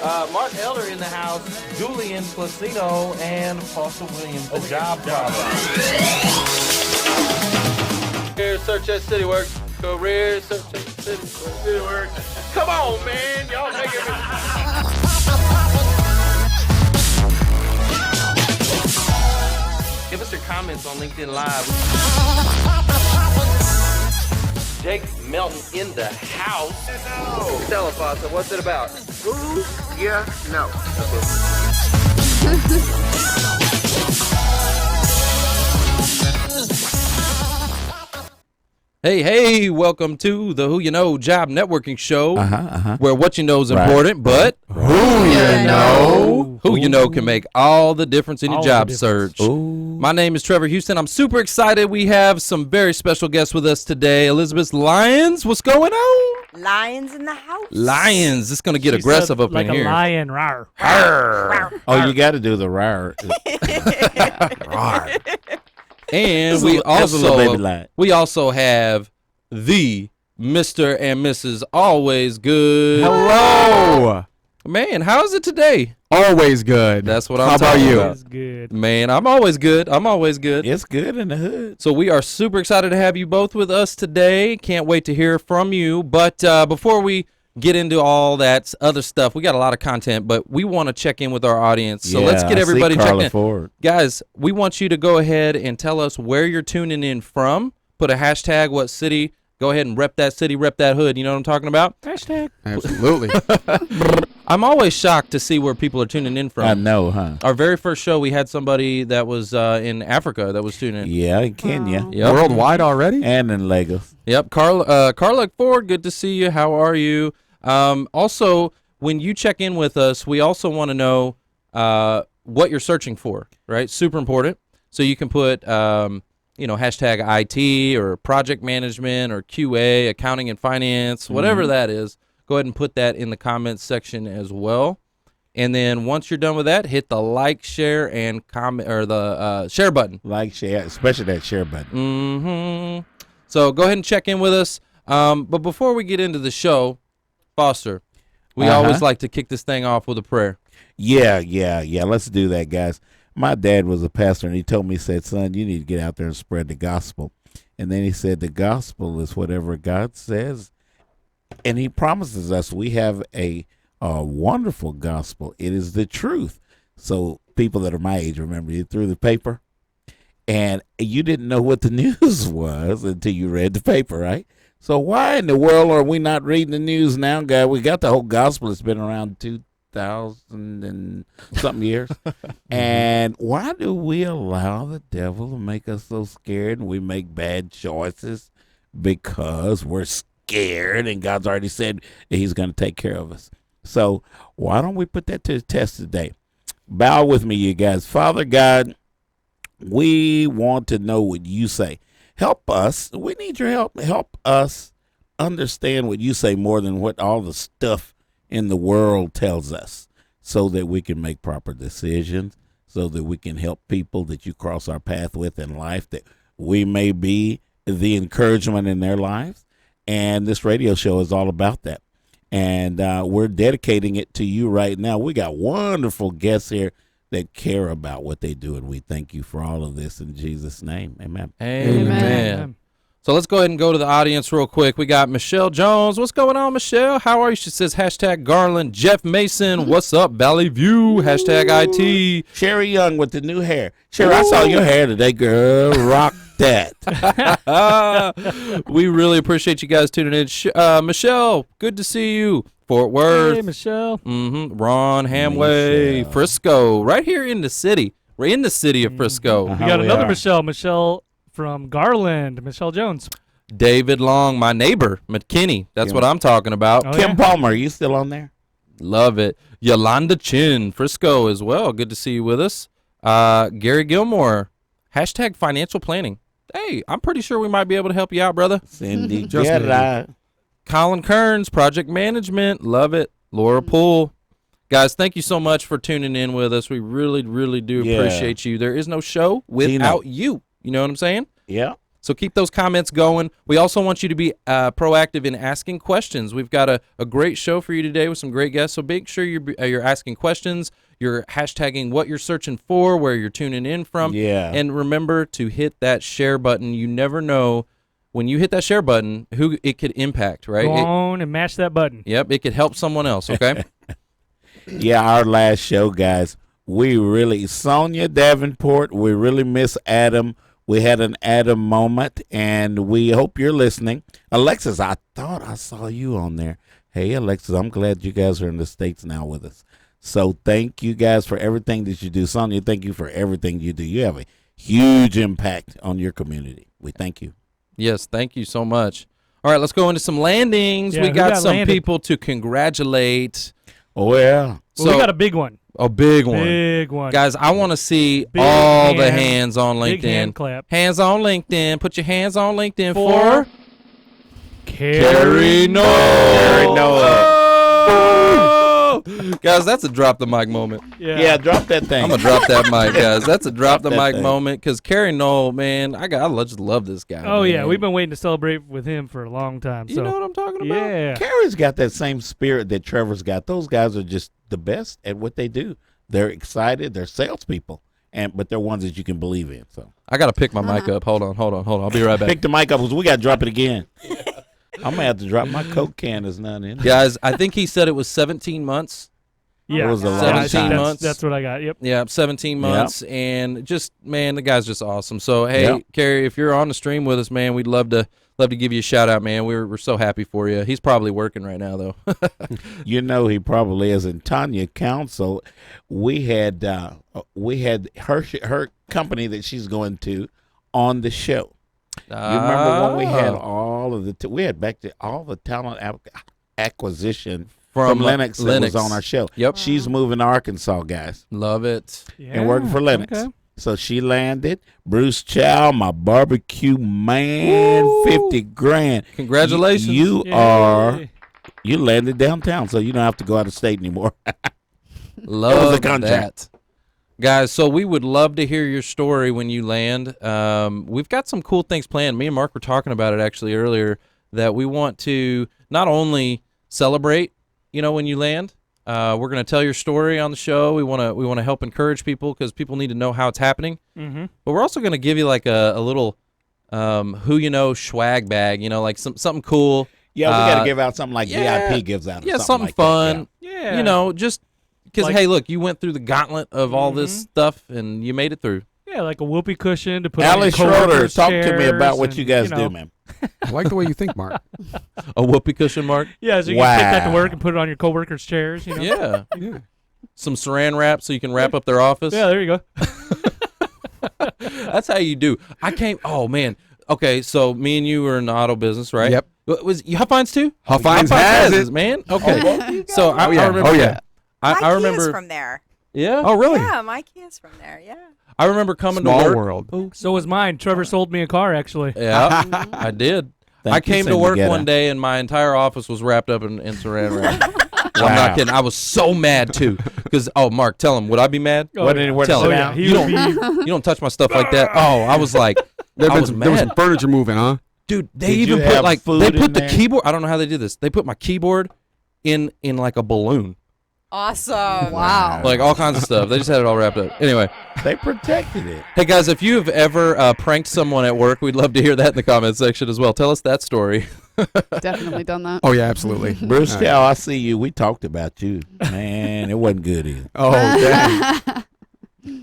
Mark Elder in the house, Julian Placino, and Foster Williams, the job problem. Career search at CityWorks. Career search at CityWorks. Come on, man. Y'all making me... Give us your comments on LinkedIn Live. Jake Melton in the house. No. Tell us, Foster, what's it about? Ooh, yeah, no. Hey, welcome to the Who You Know Job Networking Show, where what you know is important, but who you know can make all the difference in your job search. Ooh. My name is Trevor Houston. I'm super excited. We have some very special guests with us today. Elizabeth Lyons, what's going on? Lions in the house. Lions. It's going to get aggressive up like in here. Like a lion, rawr. Rawr. Oh, you got to do the rawr. Rawr. And we also have the Mr. and Mrs. AlwaysGood. Hello. Man, how's it today? Always good. That's what I'm talking about. It's good. Man, I'm always good. It's good in the hood. So we are super excited to have you both with us today. Can't wait to hear from you. But before we get into all that other stuff, we got a lot of content, but we want to check in with our audience. So let's get everybody checked in. Forward. Guys, we want you to go ahead and tell us where you're tuning in from. Put a hashtag, what city. Go ahead and rep that city, rep that hood. You know what I'm talking about? Hashtag. Absolutely. I'm always shocked to see where people are tuning in from. I know, huh? Our very first show, we had somebody that was in Africa that was tuning in. Yeah, in Kenya. Yep. Worldwide already? And in Lagos. Yep. Carla Ford, good to see you. How are you? Also, when you check in with us, we also want to know what you're searching for, right? Super important. So you can put, hashtag IT or project management or QA, accounting and finance, whatever that is. Go ahead and put that in the comments section as well. And then once you're done with that, hit the like, share, and comment, or the share button. Like, share, especially that share button. So go ahead and check in with us. But before we get into the show, Foster, we always like to kick this thing off with a prayer. Yeah. Let's do that, guys. My dad was a pastor, and he told me, he said, son, you need to get out there and spread the gospel. And then he said, the gospel is whatever God says. And he promises us we have a wonderful gospel. It is the truth. So people that are my age, remember, you threw the paper, and you didn't know what the news was until you read the paper, right? So why in the world are we not reading the news now, guy? We got the whole gospel. It's been around 2,000 and something years. And why do we allow the devil to make us so scared and we make bad choices? Because we're scared, and God's already said that he's going to take care of us. So why don't we put that to the test today? Bow with me, you guys. Father God, we want to know what you say. Help us. We need your help. Help us understand what you say more than what all the stuff in the world tells us, so that we can make proper decisions, so that we can help people that you cross our path with in life, that we may be the encouragement in their lives. And this radio show is all about that. And we're dedicating it to you right now. We got wonderful guests here that care about what they do, and we thank you for all of this in Jesus' name. Amen. Amen. So let's go ahead and go to the audience real quick. We got Michelle Jones. What's going on, Michelle? How are you? She says hashtag Garland. Jeff Mason. What's up, Valley View? Hashtag IT. Sherry Young with the new hair. Sherry, I saw your hair today, girl. Rock that. We really appreciate you guys tuning in. Michelle, good to see you. Fort Worth. Hey, Michelle. Ron Hamway. Michelle. Frisco. Right here in the city. We're in the city of Frisco. We got another Michelle. Michelle from Garland. Michelle Jones. David Long, my neighbor, McKinney. That's what I'm talking about. Oh, Kim Palmer, are you still on there? Love it. Yolanda Chin, Frisco as well. Good to see you with us. Gary Gilmore, hashtag financial planning. Hey, I'm pretty sure we might be able to help you out, brother. Cindy Just Jedi. Colin Kearns, project management. Love it. Laura Poole. Guys, thank you so much for tuning in with us. We really, really do appreciate you. There is no show without you. You know what I'm saying? Yeah. So keep those comments going. We also want you to be proactive in asking questions. We've got a great show for you today with some great guests. So make sure you're asking questions. You're hashtagging what you're searching for, where you're tuning in from. Yeah. And remember to hit that share button. You never know when you hit that share button who it could impact, right? Go on and mash that button. Yep, it could help someone else, okay? Yeah, our last show, guys. Sonia Davenport, we really miss Adam. We had an Adam moment, and we hope you're listening. Alexis, I thought I saw you on there. Hey, Alexis, I'm glad you guys are in the States now with us. So thank you guys for everything that you do. Sonia, thank you for everything you do. You have a huge impact on your community. We thank you. Yes, thank you so much. All right, let's go into some landings. Yeah, we who got got some landed? people to congratulate. Oh, yeah. Well, So we got a big one. a big one. Big one. Guys, I want to see Big all the hand- hands on LinkedIn. Big hand clap. Hands on LinkedIn. Put your hands on LinkedIn for Carrie Noel. Carrie Noel. Oh! Guys, that's a drop the mic moment. Yeah, drop that thing. I'm gonna drop that mic, guys. That's a drop the that mic thing. moment because Carrie Noel, man, I just love this guy. Oh, yeah. man. We've been waiting to celebrate with him for a long time. You So know what I'm talking about? yeah. Carrie's got that same spirit that Trevor's got. Those guys are just the best at what they do. They're excited. They're salespeople, but they're ones that you can believe in. So I gotta pick my mic up. Hold on. I'll be right back. pick the mic up because we got to drop it again. I'm gonna have to drop my Coke can. There's none in it. Guys, I think he said it was 17 months. Yeah. It was a Yeah, long I think time. that's, that's what I got. Yep. Yeah, 17 months, and just man, the guy's just awesome. So hey, Yep. Carrie, if you're on the stream with us, man, we'd love to give you a shout out, man. We're so happy for you. He's probably working right now though. You know he probably is. And Tanya Council, we had her company that she's going to on the show. You remember when we had all of we had back to all the talent acquisition from Linux that was on our show. Yep. She's moving to Arkansas, guys, Love it. and working for Linux. Okay. So she landed. Bruce Chow, my barbecue man, Woo! 50 grand. Congratulations. You Yay. you landed downtown, so you don't have to go out of state anymore. Love the contract. that. Guys, so we would love to hear your story when you land. We've got some cool things planned. Me and Mark were talking about it actually earlier, that we want to not only celebrate, when you land. We're going to tell your story on the show. We want to help encourage people because people need to know how it's happening. Mm-hmm. But we're also going to give you like a little who you know swag bag, like something cool. Yeah, we got to give out something like yeah. VIP gives out. Or Yeah, something like fun. That, Yeah. Just because Like- hey, look, you went through the gauntlet of all this stuff and you made it through. Yeah, like a whoopee cushion to put yeah. on your Alice Schroeder, coworkers' talk to me about chairs what and, you guys do, man. I like the way you think, Mark. A whoopee cushion, Mark. Yeah, so you can take that to Wow. work and put it on your coworkers' chairs. Yeah. Yeah. Some saran wrap so you can wrap up their office. Yeah, there you go. That's how you do. Oh man. Okay, so me and you were in the auto business, right? Yep. Was you Huffines too? Huffines has it, it. man. Okay. So I yeah. remember. Oh, yeah. My I key is remember. from there. Yeah. Oh, really? Yeah, my key is from there. Yeah. I remember coming Small to work. world. So was mine. Trevor sold me a car, actually. Yeah, I did. Thank I you, came to Cindy work Guetta. one day and my entire office was wrapped up in saran wrap. I'm Wow. not kidding. I was so mad too. Because Mark, tell him, would I be mad? Oh, What yeah. did- what Tell did him. it Yeah, sound? he You would be. You don't touch my stuff like that. Oh, I was like, There I was was mad. some furniture moving, huh? Dude, they Did even you put have like food they in put the there? keyboard. I don't know how they did this. They put my keyboard in like a balloon, Awesome. Wow. like all kinds of stuff. They just had it all wrapped up. Anyway, They protected it. hey guys, if you have ever pranked someone at work, we'd love to hear that in the comment section as well. Tell us that story. Definitely done that. Oh, yeah, absolutely. Bruce All right. Chow, I see you. We talked about you. Man, it wasn't good either. Oh, dang.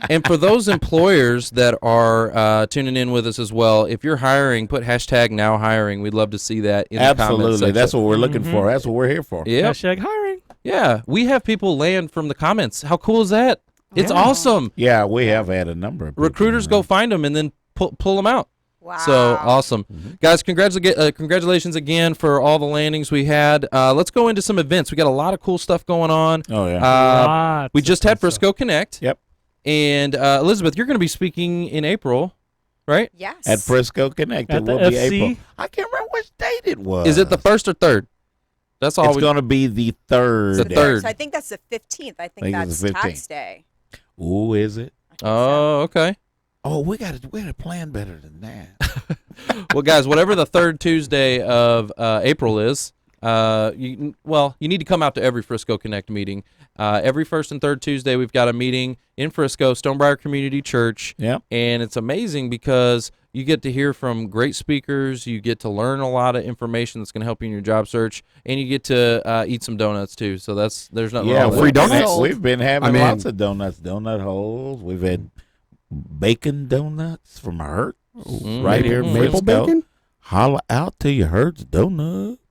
And for those employers that are tuning in with us as well, if you're hiring, put hashtag now hiring. We'd love to see that in the comment Absolutely. section. That's what we're looking Mhm. for. That's what we're here for. Yeah, Hashtag hiring. yeah. We have people land from the comments. How cool is that? It's Yeah. awesome. Yeah, we have had a number of people, Recruiters go find them and then pull them out. Wow. So awesome. Guys, congratulations again for all the landings we had. Let's go into some events. We got a lot of cool stuff going on. Oh, yeah. Lots We of just fun had Frisco Connect. Yep. And Elizabeth, you're going to be speaking in April, right? Yes. At Frisco Connect. At It the will be FC? April. I can't remember which date it was. Is it the 1st or 3rd? That's all It's going to be the third. The third. So I think that's the 15th. I think think it's that's the 15th. tax day. Ooh, is it? I think so. Oh, okay. Oh, we got to plan better than that. Well, guys, whatever the third Tuesday of April is, you need to come out to every Frisco Connect meeting. Every first and third Tuesday, we've got a meeting in Frisco, Stonebriar Community Church. Yep. And it's amazing because you get to hear from great speakers. You get to learn a lot of information that's going to help you in your job search, and you get to eat some donuts too. So there's nothing wrong with free that. donuts. We've been having I mean- lots of donuts, donut holes. We've had bacon donuts from Hertz right here in Maple Frisco. bacon? Holla out to your Hertz donuts.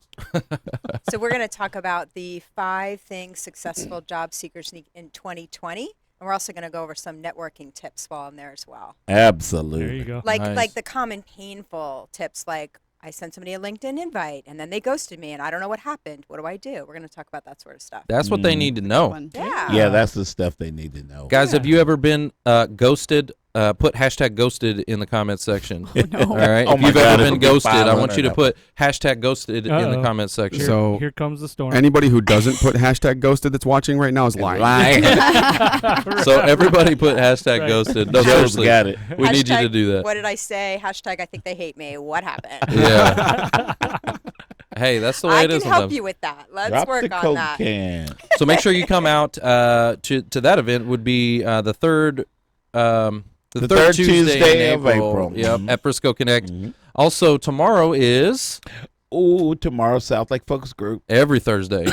So we're going to talk about the 5 things successful job seekers need in 2020. And we're also going to go over some networking tips while I'm there as well. Absolutely. There you go. Like Nice. the common painful tips, like I sent somebody a LinkedIn invite and then they ghosted me and I don't know what happened. What do I do? We're going to talk about that sort of stuff. That's what they need to know. One. Yeah. Yeah, that's the stuff they need to know. Guys, have you ever been ghosted? Put hashtag ghosted in the comments section. All right. Oh if my you've God, ever it'll been be ghosted, I want 500 you to of put hashtag ghosted in the Uh-oh. comments section. Here, So- here comes the storm. Anybody who doesn't put hashtag ghosted that's watching right now is lying. So everybody put hashtag Right. ghosted. No, Joe's seriously. got it. We need you to Hashtag, do that. What did I say? Hashtag I think they hate me. What happened? Yeah. Hey, that's the way I it can is help sometimes. you with that. Let's Drop work the on Coke that. can. So make sure you come out to that event. Would be the third The third Tuesday in of April. Yep, Mhm. at Frisco Connect. Mhm. Also tomorrow is Ooh, tomorrow, South Lake Focus Group. every Thursday.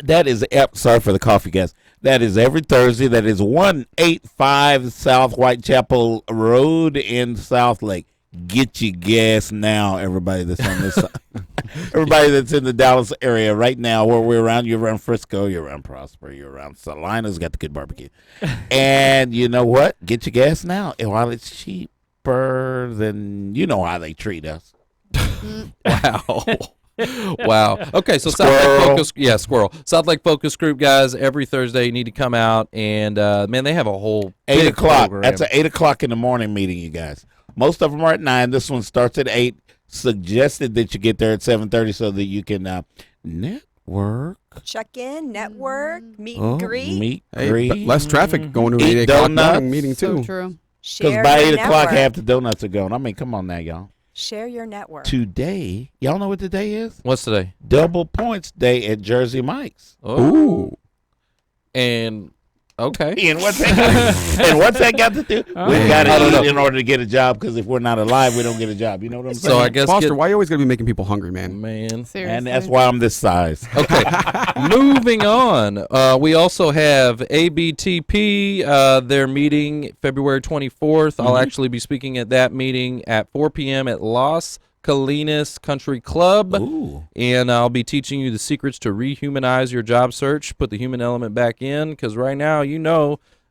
That is, sorry for the coffee, guys. That is every Thursday. That is 185 South Whitechapel Road in South Lake. Get your gas now, everybody that's on this side. Everybody that's in the Dallas area right now, where we're around. You're around Frisco, you're around Prosper, you're around Salina's got the good barbecue. And you know what? Get your gas now. And while it's cheaper, then you know how they treat us. Wow. Wow. Okay, so South Lake Squirrel. Focus, Squirrel. South Lake Focus Group guys. Every Thursday, you need to come out and man, they have a whole 8 big o'clock. program. That's an 8 o'clock in the morning meeting, you guys. Most of them are at 9. This one starts at 8. Suggested that you get there at 7:30 so that you can network. Check in, network, meet Oh, and greet. Meet, Hey, greet. but less traffic going to an Eat 8 o'clock donuts. morning meeting So too. true. Because Share by your 8 o'clock, network. half the donuts are gone. I mean, come on now, y'all. Share your network. Today, y'all know what today is? What's today? Double points day at Jersey Mike's. Oh. Ooh. And okay. And what's that got to do? We've got I don't to know. eat in order to get a job, because if we're not alive, we don't get a job. You know what I'm saying? So I guess Foster, why you always going to be making people hungry, man? man. Seriously. And that's why I'm this size. Okay, moving on. We also have ABTP. They're meeting February 24th. I'll actually be speaking at that meeting at 4 p.m. at Las Colinas Country Club. Ooh. And I'll be teaching you the secrets to rehumanize your job search, put the human element back in, because right now,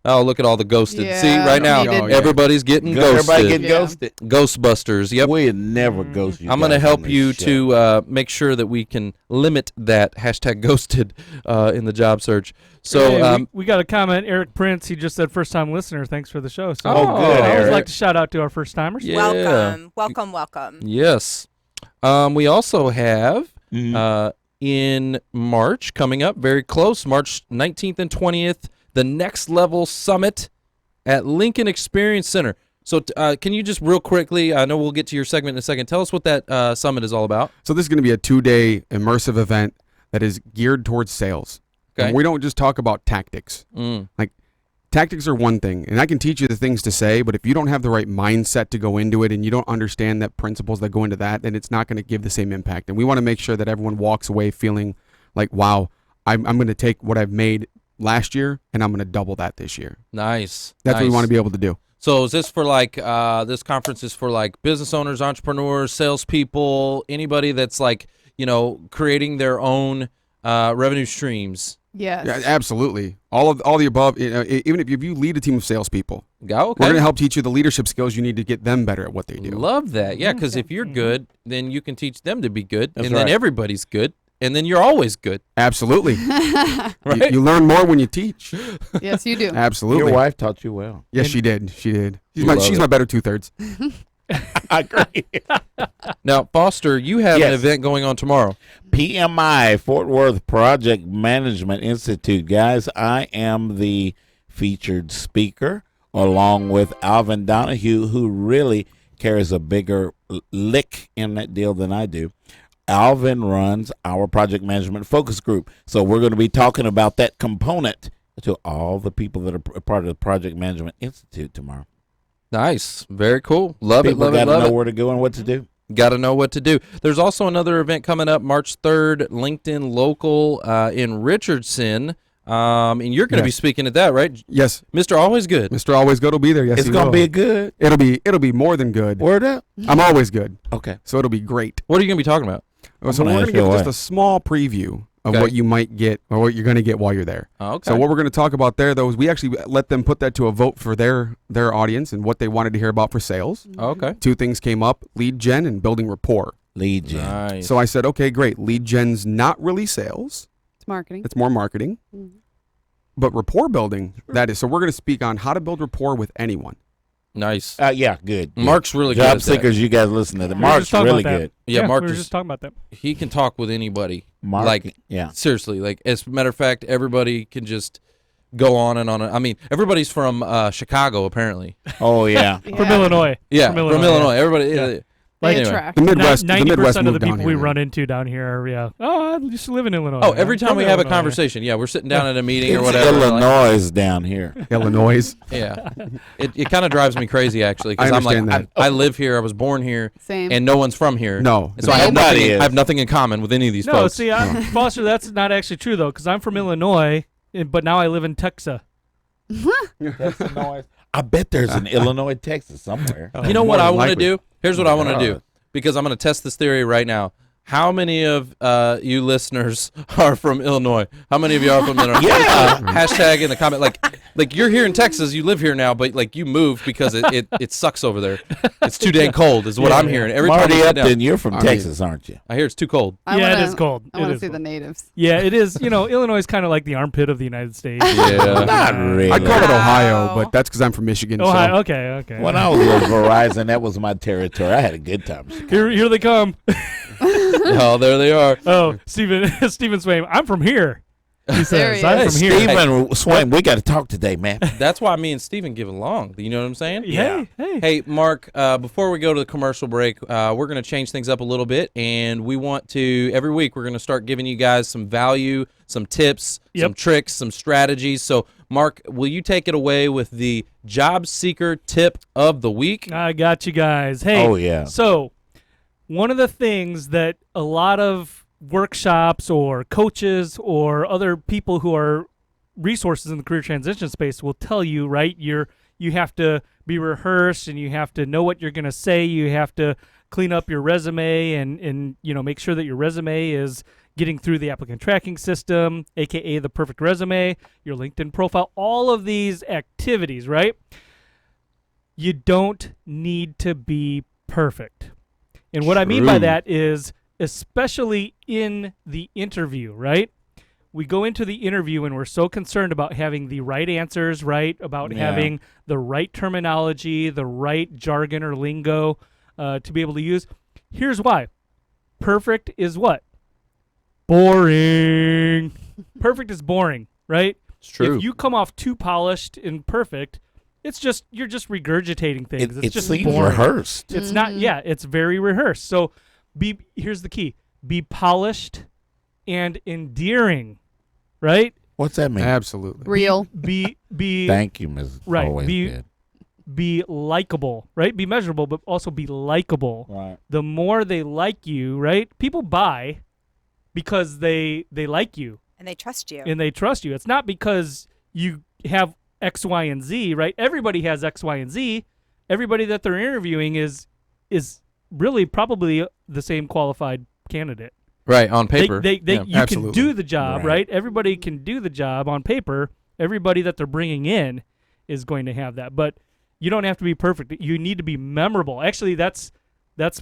oh, look at all the ghosted. Yeah, See, right now, needed. everybody's getting ghosted. Everybody getting Yeah. ghosted. Ghostbusters. Yep. We'll never ghost you. I'm going to guys help on this you show. to make sure that we can limit that hashtag ghosted in the job search. So, Hey, we got a comment. Eric Prince, he just said first time listener. Thanks for the show. So Oh, good, I always Eric. like to shout out to our first timers. Yeah. Welcome. Welcome, welcome. yes. We also have Mhm. in March coming up, very close, March 19th and 20th, the Next Level Summit at Lincoln Experience Center. So can you just real quickly, I know we'll get to your segment in a second, tell us what that summit is all about. So this is going to be a 2-day immersive event that is geared towards sales. Okay. And we don't just talk about tactics. Mm. Tactics are one thing, and I can teach you the things to say, but if you don't have the right mindset to go into it and you don't understand the principles that go into that, then it's not going to give the same impact. And we want to make sure that everyone walks away feeling like, wow, I'm going to take what I've made last year and I'm going to double that this year. Nice. That's what we nice. want to be able to do. So is this for like this conference is for like business owners, entrepreneurs, salespeople, anybody that's like creating their own revenue streams? Yes. Yeah, absolutely. All the above. Even if you lead a team of salespeople, Go. Okay. we're going to help teach you the leadership skills you need to get them better at what they do. Love that. Yeah, because if you're good, then you can teach them to be good, That's and then right. everybody's good, and then you're always good. Absolutely. Right? You learn more when you teach. Yes, you do. Absolutely. Your wife taught you well. Yes, she did. She did. Love She's it. my better 2/3. I agree. Now, Foster, you have an Yes. event going on tomorrow. PMI, Fort Worth Project Management Institute. Guys, I am the featured speaker along with Alvin Donahue, who really carries a bigger lick in that deal than I do. Alvin runs our project management focus group. So we're going to be talking about that component to all the people that are part of the Project Management Institute tomorrow. Nice. Very cool. Love it, People love it, got to love know it. where to go and what to do. Got to know what to do. There's also another event coming up March 3rd, LinkedIn Local in Richardson. And you're going to be speaking at that, right? Yes. Mr. Always Good. Mr. Always Good will be there. Yes, It's he going to will. be good. It'll be more than good. Word up. I'm always good. Okay. So it'll be great. What are you going to be talking about? So gonna we're ask going to you give just what. a small preview of Okay. what you might get or what you're going to get while you're there. Oh, okay. So what we're going to talk about there, though, is we actually let them put that to a vote for their audience and what they wanted to hear about for sales. Okay. Two things came up: lead gen and building rapport. Lead gen. Nice. So I said, okay, great. Lead gen's not really sales; It's marketing. it's more marketing. But rapport building, that is. So we're going to speak on how to build rapport with anyone. Nice. Yeah, good. Mark's really good Job at that. seekers, you guys listen to that. We were just Mark's talking really about that. good. Yeah, Mark we were is, just talking about that. he can talk with anybody. Mark, Like, yeah. seriously, like, as a matter of fact, everybody can just go on and on. I mean, everybody's from Chicago, apparently. Oh, yeah. From Illinois. Yeah, From Illinois, yeah. Everybody. Yeah. They Anyway. attract. The Midwest, the 90% Midwest of the moved down people we here. run into down here are, I used to live in Illinois. Oh, every time I'm we from have a Illinois. conversation, yeah, we're sitting down at a meeting or It's whatever. like- Illinois is down here. Illinois. yeah. It kind of drives me crazy, actually, because I I'm like, understand I live here, I was born here, Same. and no one's from here. No. And so I have, Nobody nothing, is. I have nothing in common with any of these No, folks. see, Foster, that's not actually true, though, because I'm from Illinois, but now I live in Texas. I bet there's an Illinois, Texas somewhere. You know More what I than want to likely. do? Here's what I want to do, God. because I'm going to test this theory right now. How many of you listeners are from Illinois? How many of you are from Illinois? Yeah. Hashtag in the comment. Like you're here in Texas, you live here now, but like you moved because it sucks over there. It's too dang cold, is what I'm hearing. Every time Marty I sit down, Upton, you're from I mean- Texas, aren't you? I hear it's too cold. I Yeah, it wanna- is cold. I It want to is see the cold. natives. Yeah, it is. Illinois is kind of like the armpit of the United States. Yeah. Not really. I call it Ohio, Wow. but that's because I'm from Michigan. Ohio, So. okay. When I was with Verizon, that was my territory. I had a good time. Here they come. Oh, there they are. Oh, Stephen Swaim, I'm from here. He There says, he I'm is. from here. Stephen Swain, we got to talk today, man. That's why me and Steven get along. You know what I'm saying? Hey. Hey, Mark, before we go to the commercial break, we're going to change things up a little bit, and we want to, every week, we're going to start giving you guys some value, some tips, some Yep. tricks, some strategies. So, Mark, will you take it away with the job seeker tip of the week? I got you guys. Hey. Oh, yeah. So, one of the things that a lot of workshops or coaches or other people who are resources in the career transition space will tell you, right? You have to be rehearsed and you have to know what you're going to say. You have to clean up your resume and make sure that your resume is getting through the applicant tracking system, aka the perfect resume, your LinkedIn profile, all of these activities, right? You don't need to be perfect. And what I mean by True. that is, especially in the interview, right? We go into the interview and we're so concerned about having the right answers, right? About Yeah. having the right terminology, the right jargon or lingo to be able to use. Here's why. Perfect is what? Boring. Perfect is boring, right? It's true. If you come off too polished and perfect, you're just regurgitating things. It's It just seems boring. rehearsed. It's not. Yeah, it's very rehearsed. So, here's the key: be polished and endearing, right? What's that mean? Absolutely. Real. Be Thank you, Ms. Right, Always be- Good. be likable, right? Be measurable, but also be likable. Right. The more they like you, right? People buy because they like you And they trust you. and they trust you. It's not because you have X, Y, and Z, right? Everybody has X, Y, and Z. Everybody that they're interviewing is really probably the same qualified candidate. Right, on paper. You absolutely. can do the job, Right. right? Everybody can do the job on paper. Everybody that they're bringing in is going to have that, but you don't have to be perfect. You need to be memorable. Actually, that's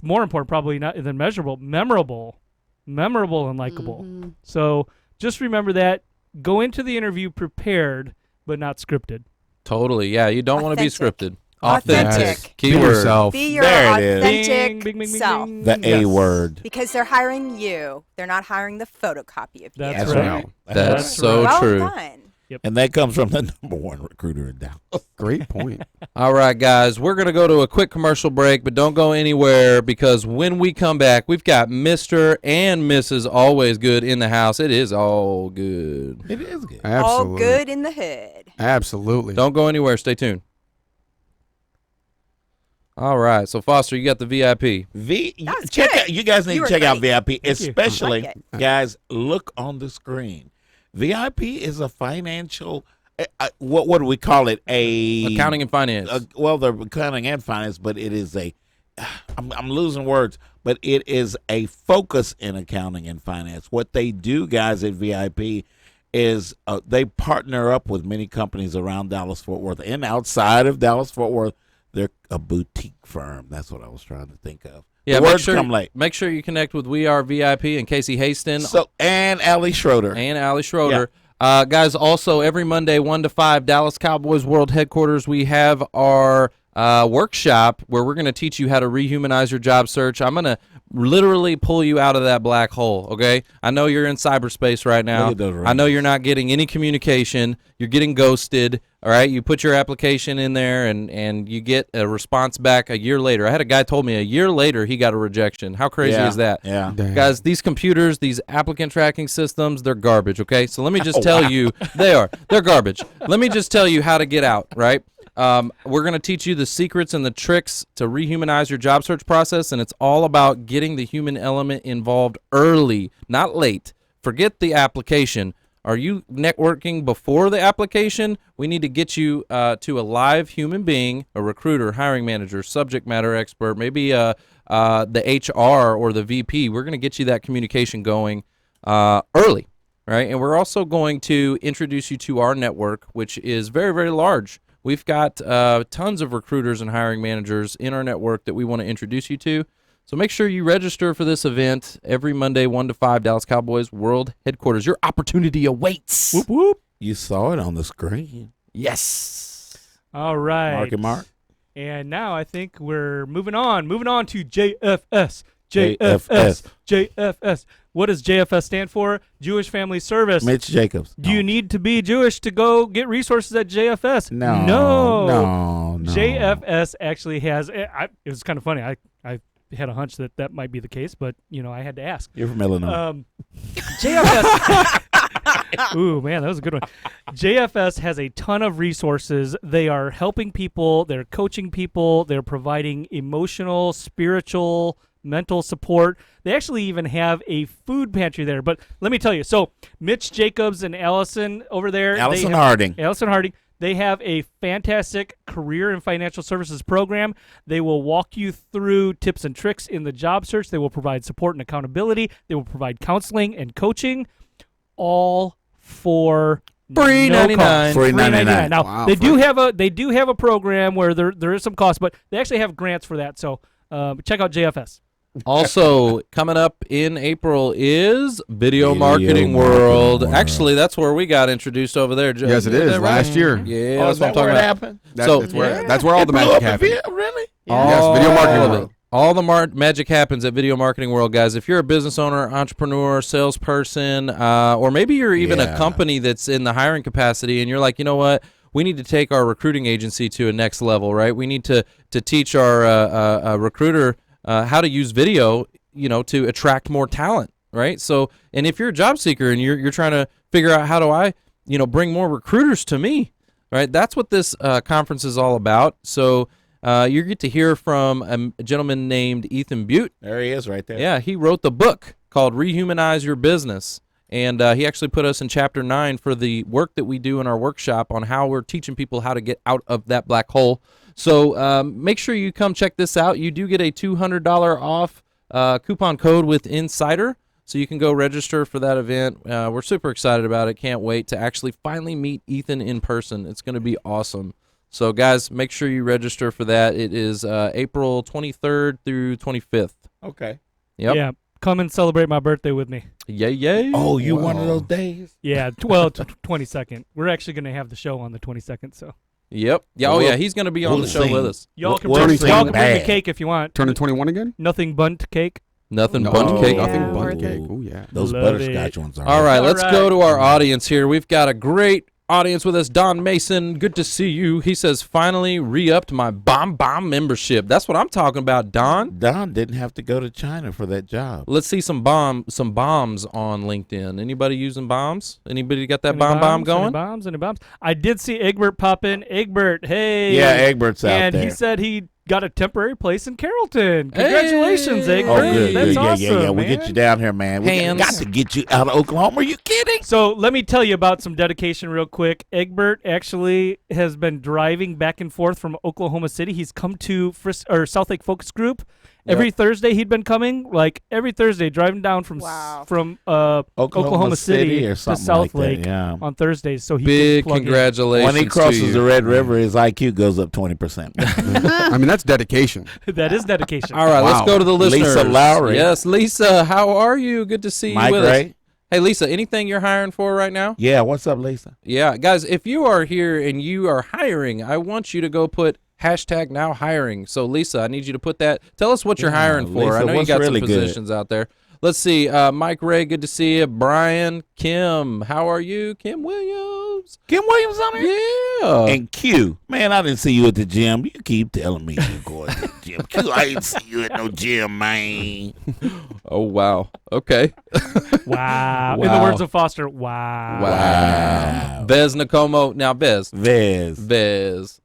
more important probably not than measurable. Memorable and likable. Mhm. So just remember that. Go into the interview prepared, but not scripted. Totally, yeah. You don't want to be Authentic. scripted. Authentic. Be Keyword. yourself. Be your There it is. authentic Bing, bing, bing, self. bing. The A word. Because they're hiring you. They're not hiring the photocopy of you. That's That's right. right. That's That's so well true. done. And that comes from the number one recruiter in Dallas. Great point. All right, guys, we're going to go to a quick commercial break, but don't go anywhere because when we come back, we've got Mr. and Mrs. Always Good in the house. It is all good. It is good. Absolutely. All good in the hood. Absolutely. Don't go anywhere. Stay tuned. All right, so Foster, you got the VIP. That was Check good. out. You guys need You to were check out great. VIP, you. especially I like guys. Look on the screen. VIP is a financial. What do we call it? Accounting and finance. Well, they're accounting and finance, but it is a. I'm losing words, but it is a focus in accounting and finance. What they do, guys, at VIP is they partner up with many companies around Dallas-Fort Worth and outside of Dallas-Fort Worth. They're a boutique firm. That's what I was trying to think of. Yeah, the words come late. Make sure you connect with We Are VIP and Casey Haston. And Allie Schroeder. And Allie Schroeder. Guys, also every Monday, 1 to 5, Dallas Cowboys World Headquarters, we have our workshop where we're going to teach you how to rehumanize your job search. I'm going to literally pull you out of that black hole, okay? I know you're in cyberspace right now. I know you're not getting any communication. You're getting ghosted, all right? You put your application in there, and you get a response back a year later. I had a guy told me a year later he got a rejection. How crazy is that? Yeah. Dang. Guys, these computers, these applicant tracking systems, they're garbage, okay? So let me just tell you, they're garbage. Let me just tell you how to get out, right? We're going to teach you the secrets and the tricks to rehumanize your job search process, and it's all about getting the human element involved early, not late. Forget the application. Are you networking before the application? We need to get you to a live human being, a recruiter, hiring manager, subject matter expert, maybe the HR or the VP. We're going to get you that communication going early, right? And we're also going to introduce you to our network, which is very, very large. We've got tons of recruiters and hiring managers in our network that we want to introduce you to. So make sure you register for this event every Monday, 1 to 5, Dallas Cowboys World Headquarters. Your opportunity awaits. Whoop, whoop. You saw it on the screen. Yes. All right. Mark and Mark. And now I think we're moving on. Moving on to JFS. JFS. JFS. What does JFS stand for? Jewish Family Service. Mitch Jacobs. Do you need to be Jewish to go get resources at JFS? No. JFS actually has. It was kind of funny. I had a hunch that might be the case, but I had to ask. You're from Illinois. JFS. Ooh, man, that was a good one. JFS has a ton of resources. They are helping people. They're coaching people. They're providing emotional, spiritual, mental support. They actually even have a food pantry there. But let me tell you, so Mitch Jacobs and Allison over there. Allison Harding. They have a fantastic career and financial services program. They will walk you through tips and tricks in the job search. They will provide support and accountability. They will provide counseling and coaching, all for Free no 99. cost. Free 99. Now Wow, they do have a program where there is some cost, but they actually have grants for that. So check out JFS. Also, coming up in April is Video Video Marketing Marketing World. World. Actually, that's where we got introduced over there. Yes, it is. that right? Last year. Yeah, Oh, that's is what I'm that where talking it about. happened? That's where all the magic happened. Really? Yes, Video Marketing All of World. it. All the magic happens at Video Marketing World, guys. If you're a business owner, entrepreneur, salesperson, or maybe you're even a company that's in the hiring capacity and you're like, you know what? We need to take our recruiting agency to a next level, right? We need to teach our recruiter how to use video, to attract more talent, right? So, and if you're a job seeker and you're trying to figure out how do I, bring more recruiters to me, right? That's what this conference is all about. So you get to hear from a gentleman named Ethan Butte. There he is right there. Yeah, he wrote the book called Rehumanize Your Business. And he actually put us in chapter 9 for the work that we do in our workshop on how we're teaching people how to get out of that black hole. So make sure you come check this out. You do get a $200 off coupon code with Insider, so you can go register for that event. We're super excited about it. Can't wait to actually finally meet Ethan in person. It's going to be awesome. So, guys, make sure you register for that. It is April 23rd through 25th. Okay. Yep. Yeah, come and celebrate my birthday with me. Yay. Oh, you one of those days? Yeah, 22nd. We're actually going to have the show on the 22nd, so Yep. Yeah. Oh, yeah. He's going to be on the show with us. y'all can We'll bring sing y'all can bring the bad. cake if you want. Turning 21 again? Nothing bunt cake. Nothing No, bundt cake. Yeah, Nothing worth bundt it. cake. Oh, yeah. Those Love butterscotch it. ones are. All right, All let's right. go to our audience here. We've got a great audience with us. Don Mason, good to see you. He says, finally re-upped my Bomb membership. That's what I'm talking about, Don. Don didn't have to go to China for that job. Let's see some bombs on LinkedIn. Anybody using bombs? Anybody got that Any bomb going? Any bombs? I did see Egbert pop in. Egbert, hey. Yeah, Egbert's out and there. he said he got a temporary place in Carrollton. Congratulations, Hey. Egbert. Oh, good. That's good. awesome, Yeah. We man. get you down here, man. We Hands. got to get you out of Oklahoma. Are you kidding? So let me tell you about some dedication real quick. Egbert actually has been driving back and forth from Oklahoma City. He's come to South Lake Focus Group. Every Thursday he'd been coming, like every Thursday, driving down from Oklahoma City or to something South like that, Lake yeah. on Thursdays. So he Big could plug in. congratulations When he crosses to you. the Red River, his IQ goes up 20%. I mean, that's dedication. That is dedication. All right, let's Wow. go to the listeners. Lisa Lowry. Yes, Lisa, how are you? Good to see Mike you with us. Ray? Hey, Lisa, anything you're hiring for right now? Yeah, what's up, Lisa? Yeah, guys, if you are here and you are hiring, I want you to go put #NowHiring. So, Lisa, I need you to put that. Tell us what you're Yeah, hiring for. Lisa, I know you what's got really some good? positions out there. Let's see. Mike Ray, good to see you. Brian, Kim, how are you? Kim Williams. Kim Williams on there? Yeah. And Q, man, I didn't see you at the gym. You keep telling me you going to the gym. Q, I didn't see you at no gym, man. Oh, wow. Okay. Wow. In the Wow. words of Foster, wow. Wow. Vez Nakomo. Now, Vez.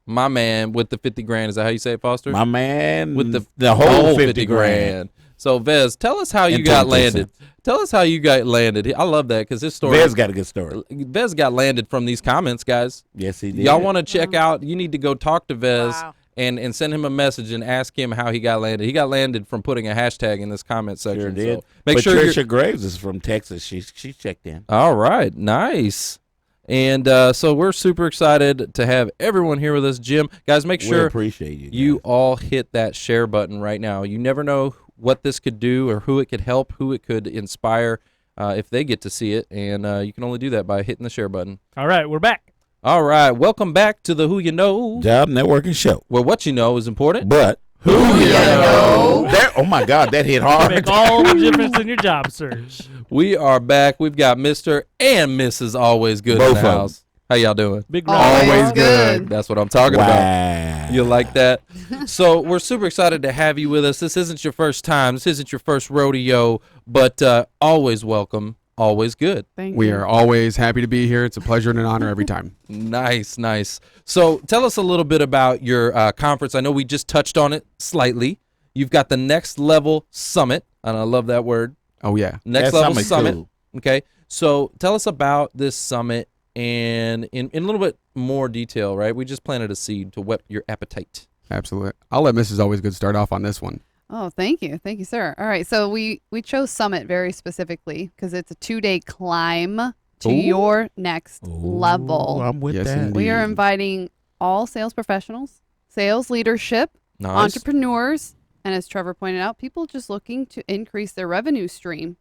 my man with the 50 grand. Is that how you say it, Foster? My man. With the whole 50 grand. So, Vez, tell us how you And got 10%. landed. Tell us how you got landed. I love that because this story. Vez got a good story. Vez got landed from these comments, guys. Yes, he did. Y'all want to check out, you need to go talk to Vez Wow. and send him a message and ask him how he got landed. He got landed from putting a hashtag in this comment section. Sure did. So make sure Patricia Graves is from Texas. She checked in. All right, nice. And so we're super excited to have everyone here with us. Jim, guys, make We sure appreciate you. you guys. all hit that share button right now. You never know what this could do or who it could help, who it could inspire if they get to see it. And you can only do that by hitting the share button. All right, we're back. All right, welcome back to the Who You Know, Job networking show. where what you know is important. But Who you know? There, oh my God, that hit hard. Make all the difference in your job search. We are back. We've got Mr. and Mrs. Always Good Both in of the 'em. house. How y'all doing? Big Always round. good. That's what I'm talking about. Wow. You like that? So we're super excited to have you with us. This isn't your first time. This isn't your first rodeo, but always welcome. Always good. Thank We you. are always happy to be here. It's a pleasure and an honor every time. Nice, nice. So tell us a little bit about your conference. I know we just touched on it slightly. You've got the Next Level Summit, and I love that word. Oh, yeah. Next That Level summit's Summit. cool. Okay. So tell us about this summit and in a little bit more detail, right? We just planted a seed to whet your appetite. Absolutely. I'll let Mrs. Always Good start off on this one. Oh, thank you, sir. All right, so we chose Summit very specifically because it's a 2-day climb to Ooh. your next Ooh, level. I'm with Yes, that. indeed. We are inviting all sales professionals, sales leadership, Nice. entrepreneurs, and as Trevor pointed out, people just looking to increase their revenue stream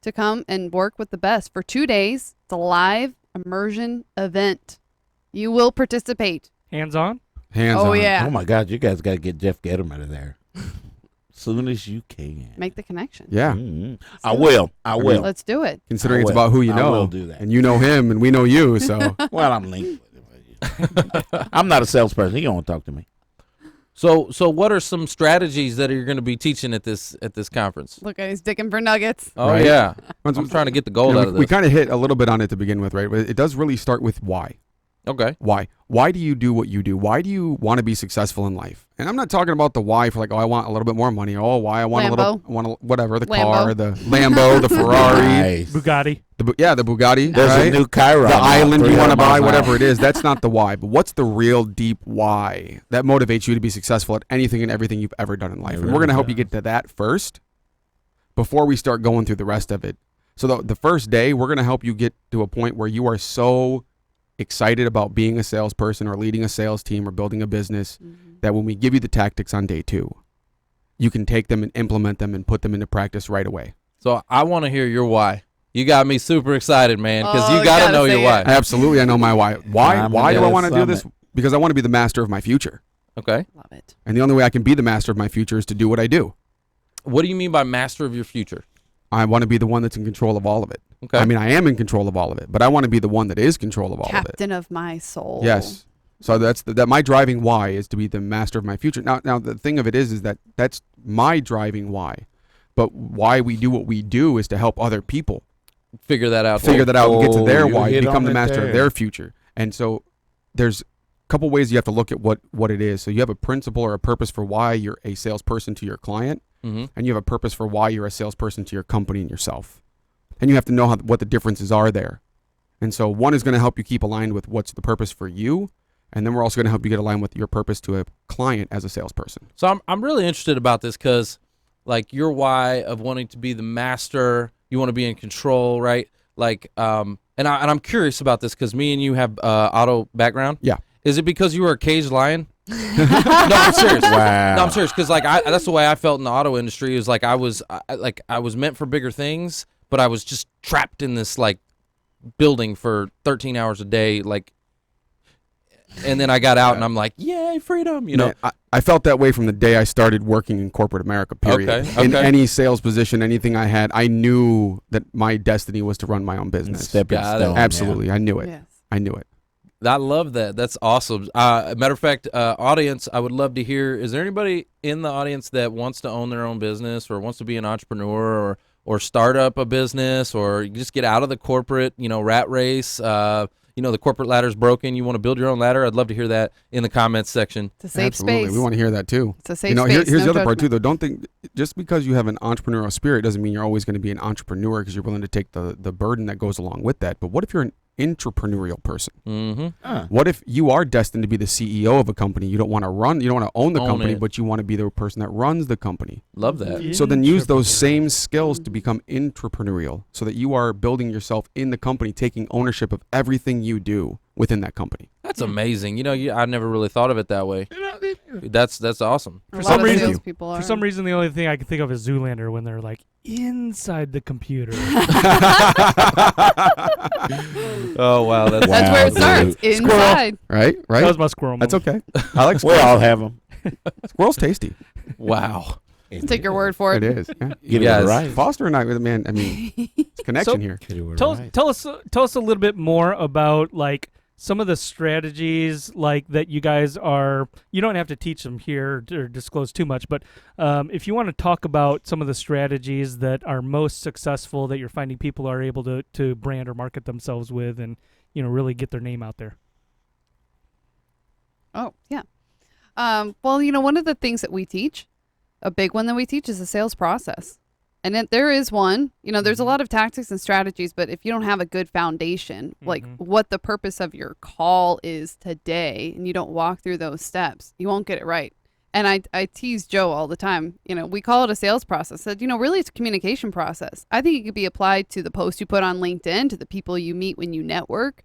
to come and work with the best for 2 days. It's a live immersion event. You will participate. Hands on. Hands Oh, on. yeah. Oh my God, you guys got to get Jeff Gedem out of there. Soon as you can. Make the connection. Yeah. Mhm. I will. Let's do it. Considering I it's will. about who you I know. will do that. And you know him and we know you. So Well, I'm linked with him. I'm not a salesperson. He don't want to talk to me. So what are some strategies that you're going to be teaching at this conference? Look, he's digging for nuggets. Oh Right. yeah, I'm trying to get the gold out of we this. kind of hit a little bit on it to begin with, right? But it does really start with why. Okay. Why? Why do you do what you do? Why do you want to be successful in life? And I'm not talking about the why for like, oh, I want a little bit more money. Oh, why I want whatever, the car, the Lambo, the Ferrari, Nice. Bugatti. the Bugatti. There's right? a new Chiron. The island you want to buy, 300 miles whatever an it is. That's not the why. But what's the real deep why that motivates you to be successful at anything and everything you've ever done in life? It And we're really going to help you does. get to that first before we start going through the rest of it. So the first day, we're going to help you get to a point where you are so excited about being a salesperson or leading a sales team or building a business that when we give you the tactics on day 2, you can take them and implement them and put them into practice right away. So I want to hear your why. You got me super excited, man, because Oh, you got to gotta know your say why. it. Absolutely, I know my why. Why I'm do I gonna want to do this? summit. Because I want to be the master of my future. Okay. Love it. And the only way I can be the master of my future is to do what I do. What do you mean by master of your future? I want to be the one that's in control of all of it. Okay. I mean, I am in control of all of it, but I want to be the one that is control of all of it. Captain of my soul. Yes. So that's that. My driving why is to be the master of my future. Now the thing of it is that that's my driving why, but why we do what we do is to help other people Figure that out. and get to their you why, hit become on the it master there. of their future. And so there's a couple ways you have to look at what it is. So you have a principle or a purpose for why you're a salesperson to your client, Mm-hmm. and you have a purpose for why you're a salesperson to your company and yourself. And you have to know what the differences are there. And so one is going to help you keep aligned with what's the purpose for you, and then we're also going to help you get aligned with your purpose to a client as a salesperson. So I'm really interested about this because, like, your why of wanting to be the master, you want to be in control, right? Like, and I'm curious about this because me and you have auto background. Yeah. Is it because you were a caged lion? No, I'm serious. Wow. No, I'm serious because that's the way I felt in the auto industry. Is like I was meant for bigger things, but I was just trapped in this like building for 13 hours a day, like. And then I got out and I'm like, yay, freedom, you know. Man, I felt that way from the day I started working in corporate America, period. Okay, In okay. any sales position, anything I had, I knew that my destiny was to run my own business. Stepping Got it. stone. Absolutely. I knew it. Yes. I knew it. I love that. That's awesome. Matter of fact, audience, I would love to hear, is there anybody in the audience that wants to own their own business or wants to be an entrepreneur or start up a business or just get out of the corporate, rat race? The corporate ladder's broken. You want to build your own ladder? I'd love to hear that in the comments section. It's a safe Absolutely. space. We want to hear that too. It's a safe space. Here's no the other part too, judgment. though. Don't think just because you have an entrepreneurial spirit doesn't mean you're always going to be an entrepreneur because you're willing to take the burden that goes along with that. But what if you're an entrepreneurial person? Mm-hmm. What if you are destined to be the CEO of a company? You don't want to run, you don't want to own the Own company, it. but you want to be the person that runs the company. Love that. So then use those same skills to become entrepreneurial so that you are building yourself in the company, taking ownership of everything you do within that company. That's amazing. I never really thought of it that way. That's awesome. A For lot some of reason- salespeople are. For some reason, the only thing I can think of is Zoolander when they're like inside the computer. Oh, wow. That's That's where it Wow, starts. dude. Inside. Right? That was my squirrel That's moment. okay. I like We squirrels. all have them. Squirrels tasty. wow. Take your word for It it. is. Yeah. Get Yes. it right. Foster and I, man, I mean, it's a connection So- here. Get it Tell right. us a little bit more about like some of the strategies like that you guys are. You don't have to teach them here or disclose too much, but if you want to talk about some of the strategies that are most successful that you're finding people are able to brand or market themselves with, and really get their name out there. Oh, yeah. Well, one of the things that we teach, a big one that we teach is the sales process. And there is one, there's a lot of tactics and strategies, but if you don't have a good foundation, like what the purpose of your call is today, and you don't walk through those steps, you won't get it right. And I tease Joe all the time, we call it a sales process. That, really it's a communication process. I think it could be applied to the post you put on LinkedIn, to the people you meet when you network.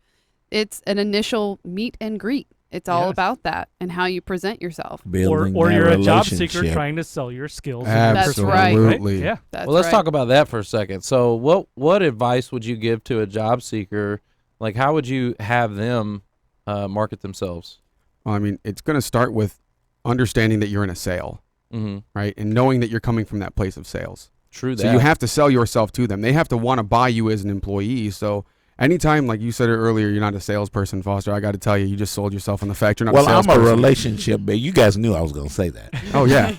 It's an initial meet and greet. It's all Yes. about that and how you present yourself. Building Or that you're a job seeker relationship. trying to sell your skills. and your That's right. personality, Absolutely. Yeah. That's Well, let's right. talk about that for a second. So what advice would you give to a job seeker? Like, how would you have them market themselves? Well, I mean, it's going to start with understanding that you're in a sale, Mm-hmm. right? And knowing that you're coming from that place of sales. True that. So you have to sell yourself to them. They have to want to buy you as an employee. So anytime, like you said it earlier, you're not a salesperson, Foster, I got to tell you, you just sold yourself on the fact you're not Well, a I'm a salesperson. relationship, but you guys knew I was going to say that. Oh, yeah.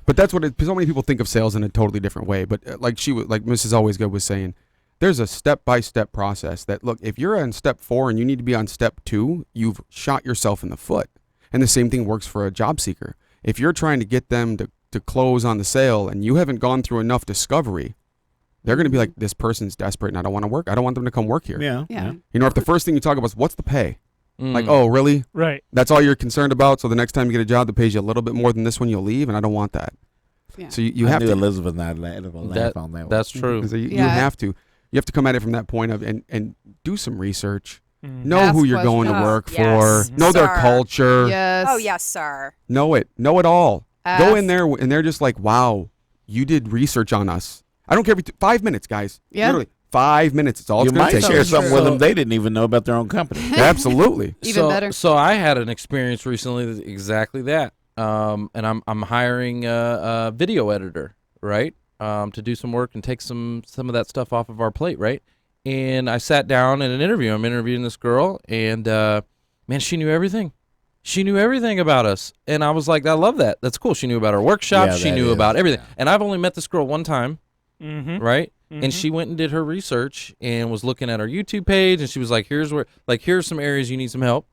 But that's what so many people think of sales in a totally different way. But like Mrs. AlwaysGood was saying, there's a step-by-step process that, look, if you're on step 4 and you need to be on step 2, you've shot yourself in the foot. And the same thing works for a job seeker. If you're trying to get them to close on the sale and you haven't gone through enough discovery, they're going to be like, this person's desperate and I don't want to work. I don't want them to come work here. Yeah. Yeah. If the first thing you talk about is what's the pay? Mm. Like, oh, really? Right. That's all you're concerned about? So the next time you get a job that pays you a little bit more than this one, you'll leave? And I don't want that. Yeah. So you I have knew to. Elizabeth and I'd laugh on that one. That's true. So you Yeah. have to. You have to come at it from that point of and do some research. Mm. Know Ask who you're going to questions. work Yes, for. Know their sir. culture. Yes. Oh, yes, sir. Know it. Know it all. Ask. Go in there and they're just like, wow, you did research on us. I don't care if you 5 minutes, guys. Yeah. Literally 5 minutes. It's all You it's going to might take. share So something true. with them they didn't even know about their own company. Absolutely. Even better. So I had an experience recently that's exactly that. And I'm hiring a video editor, right? to do some work and take some of that stuff off of our plate, right? And I sat down in an interview. I'm interviewing this girl, and man, she knew everything. She knew everything about us, and I was like, I love that. That's cool. She knew about our workshop. Yeah, She that knew is, about everything. yeah. And I've only met this girl one time, Mm-hmm. right? And she went and did her research and was looking at our YouTube page, and she was like, here's some areas you need some help.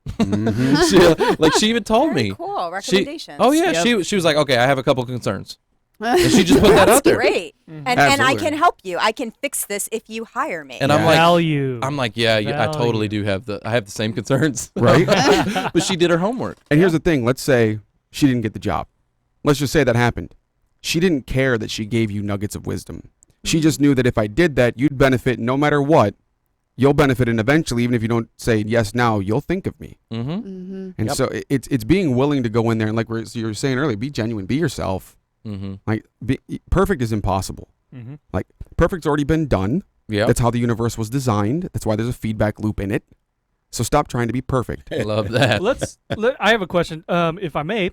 She even told Very me. cool. She, Recommendations. oh yeah, Yep. she was like, okay, I have a couple concerns, and she just put that out there. Great. And I Absolutely. can help you. I can fix this if you hire me. And I'm like, Value. yeah, I totally do have the same concerns, Right? but she did her homework. And here's the thing. Let's say she didn't get the job. Let's just say that happened. She didn't care that she gave you nuggets of wisdom. She just knew that if I did that, you'd benefit no matter what. You'll benefit, and eventually, even if you don't say yes now, you'll think of me. Mm-hmm. Mm-hmm. And Yep. so you being willing to go in there and like you were saying earlier, be genuine, be yourself. Mm-hmm. Like perfect is impossible. Mm-hmm. Like perfect's already been done. Yeah, That's how the universe was designed. That's why there's a feedback loop in it. So stop trying to be perfect. love that. I have a question, if I may.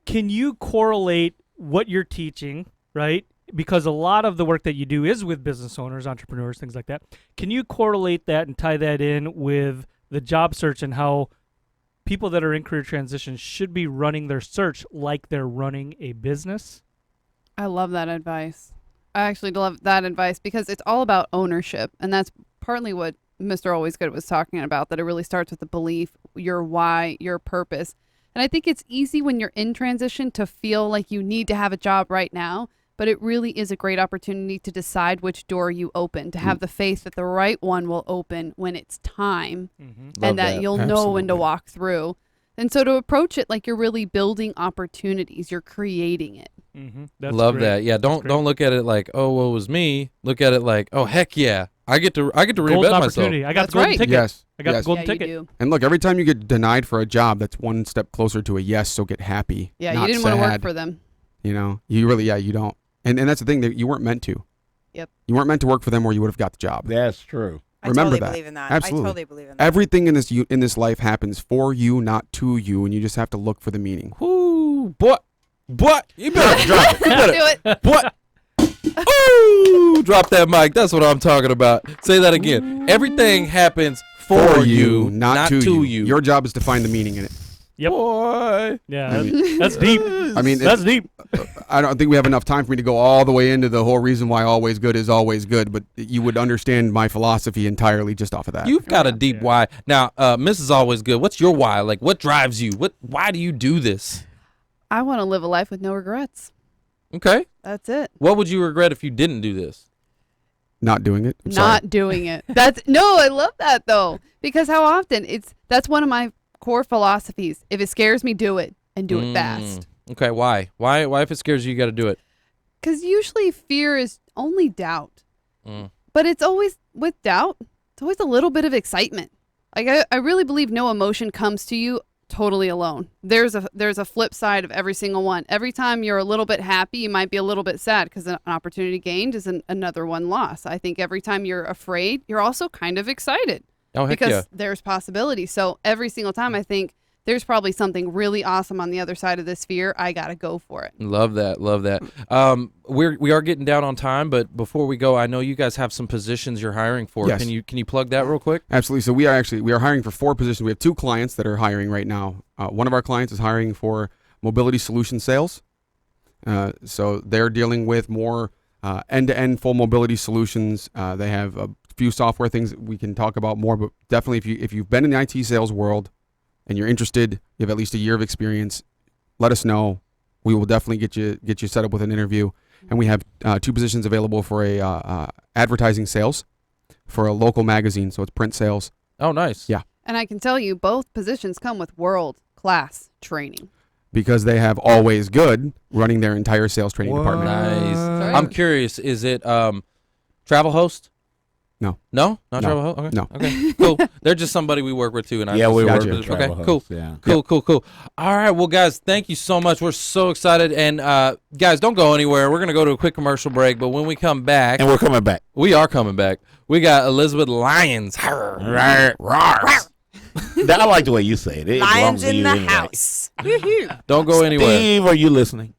Can you correlate what you're teaching, right? Because a lot of the work that you do is with business owners, entrepreneurs, things like that. Can you correlate that and tie that in with the job search and how people that are in career transition should be running their search like they're running a business? I love that advice. I actually love that advice because it's all about ownership. And that's partly what Mr. Always Good was talking about, that it really starts with the belief, your why, your purpose. And I think it's easy when you're in transition to feel like you need to have a job right now, but it really is a great opportunity to decide which door you open, to have the faith that the right one will open when it's time, Mm-hmm. and that you'll know when to Absolutely. walk through. And so to approach it like you're really building opportunities, you're creating it. Mm-hmm. That's Love great. that. Yeah, don't great. look at it like, oh, what was me. Look at it like, oh, heck yeah, I get to Golden reinvent myself. opportunity. I got That's the golden right. ticket. Yes. I got yes. the golden yeah, ticket. you do. And look, every time you get denied for a job, that's one step closer to a yes. So get happy. Yeah, not you didn't want to work sad. for them. You know, you really, you don't. And that's the thing, that you weren't meant to. Yep. You weren't meant to work for them, or you would have got the job. That's true. I Remember totally that. believe in that. Absolutely. I totally believe in that. Everything in this life happens for you, not to you, and you just have to look for the meaning. Ooh, boy, you better drop it. You better, Do it. boy. Ooh, drop that mic. That's what I'm talking about. Say that again. Everything happens for you, not to you. Your job is to find the meaning in it. Yep. Boy. Yeah, I that's deep. I mean, That's deep. I don't think we have enough time for me to go all the way into the whole reason why always good is always good, but you would understand my philosophy entirely just off of that. You've got a deep Yeah. why. Now, Mrs. Always Good, what's your why? Like, what drives you? Why do you do this? I want to live a life with no regrets. Okay. That's it. What would you regret if you didn't do this? Not doing it. I'm sorry. Not doing it. I love that though, because how often that's one of my core philosophies. If it scares me, do it, and do it fast. Okay, why? Why if it scares you, you got to do it? Because usually fear is only doubt, Mm. but it's always with doubt. It's always a little bit of excitement. Like I really believe no emotion comes to you totally alone. There's a flip side of every single one. Every time you're a little bit happy, you might be a little bit sad because an opportunity gained is another one lost. I think every time you're afraid, you're also kind of excited Oh, heck because yeah. there's possibility. So every single time I think there's probably something really awesome on the other side of this fear. I got to go for it. Love that. Love that. We are getting down on time, but before we go, I know you guys have some positions you're hiring for. Yes. Can you plug that real quick? Absolutely. So we are hiring for 4 positions. We have 2 clients that are hiring right now. One of our clients is hiring for mobility solution sales. So they're dealing with more end-to-end full mobility solutions. They have a few software things that we can talk about more, but definitely if you've been in the IT sales world and you're interested, you have at least a year of experience, let us know. We will definitely get you set up with an interview. And we have 2 positions available for advertising sales for a local magazine. So it's print sales. Oh, nice. Yeah. And I can tell you both positions come with world-class training. Because they have Always Good running their entire sales training department. Nice. Sorry. I'm curious. Is it travel host? No. No, not No. travel host. Okay. No. Okay. Cool. They're just somebody we work with too, and I Yeah, just we work Gotcha. with Okay. travel Cool. hosts, Yeah. Cool. All right. Well, guys, thank you so much. We're so excited. And guys, don't go anywhere. We're going to go to a quick commercial break. But when we come back, And we're coming back. we are coming back. We got Elizabeth Lyons. I like the way you say it. It belongs Lions to in you the anyway. house. Woohoo. Don't go anywhere. Steve, are you listening?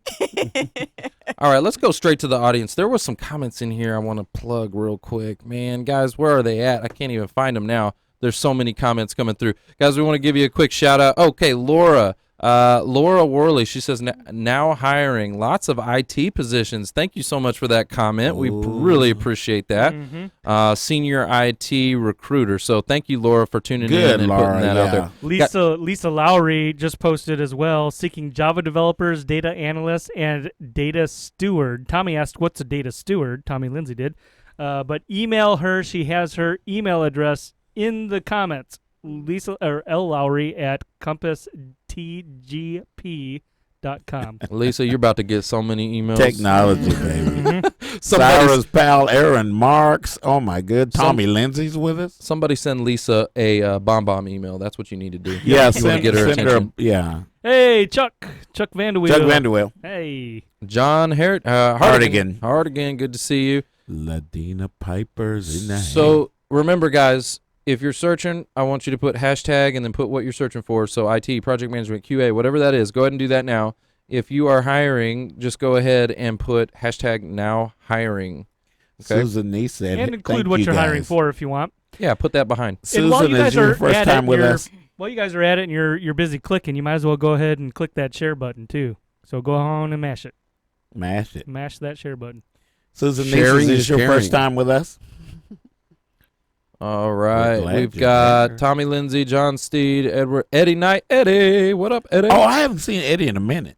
All right, let's go straight to the audience. There were some comments in here I want to plug real quick. Man, guys, where are they at? I can't even find them now. There's so many comments coming through. Guys, we want to give you a quick shout out. Okay, Laura Worley, she says, now hiring lots of IT positions. Thank you so much for that comment. We really appreciate that. Senior IT recruiter. So thank you, Laura, for tuning in and Laura, putting that out there. Lisa Lowry just posted as well, seeking Java developers, data analysts, and data steward. Tommy asked, what's a data steward? Tommy Lindsay did. But email her. She has her email address in the comments. Lisa or L Lowry at compasstgp.com. Lisa, you're about to get so many emails. Technology, baby. Cyrus, Pal, Aaron Marks. Oh, my good. Tommy Lindsay's with us. Somebody send Lisa a bomb email. That's what you need to do. Yeah, you want to get her attention. Yeah. Hey, Chuck Vanderweel. Chuck Vanderweel. Hey. John Hardigan. Hardigan, good to see you. Ladina Pipers in the So remember, guys, if you're searching, I want you to put hashtag and then put what you're searching for. So IT, project management, QA, whatever that is, go ahead and do that now. If you are hiring, just go ahead and put hashtag now hiring. Okay? Susan Nee said, and include what you're hiring for if you want. Yeah, put that behind. Susan, is your first time with us? While you guys are at it and you're busy clicking, you might as well go ahead and click that share button too. So go on and mash it. Mash it. Mash that share button. Susan Nee, is this your first time with us? All right, we've got Tommy Lindsay, John Steed, Edward, Eddie Knight. Eddie, what up, Eddie? Oh, I haven't seen Eddie in a minute.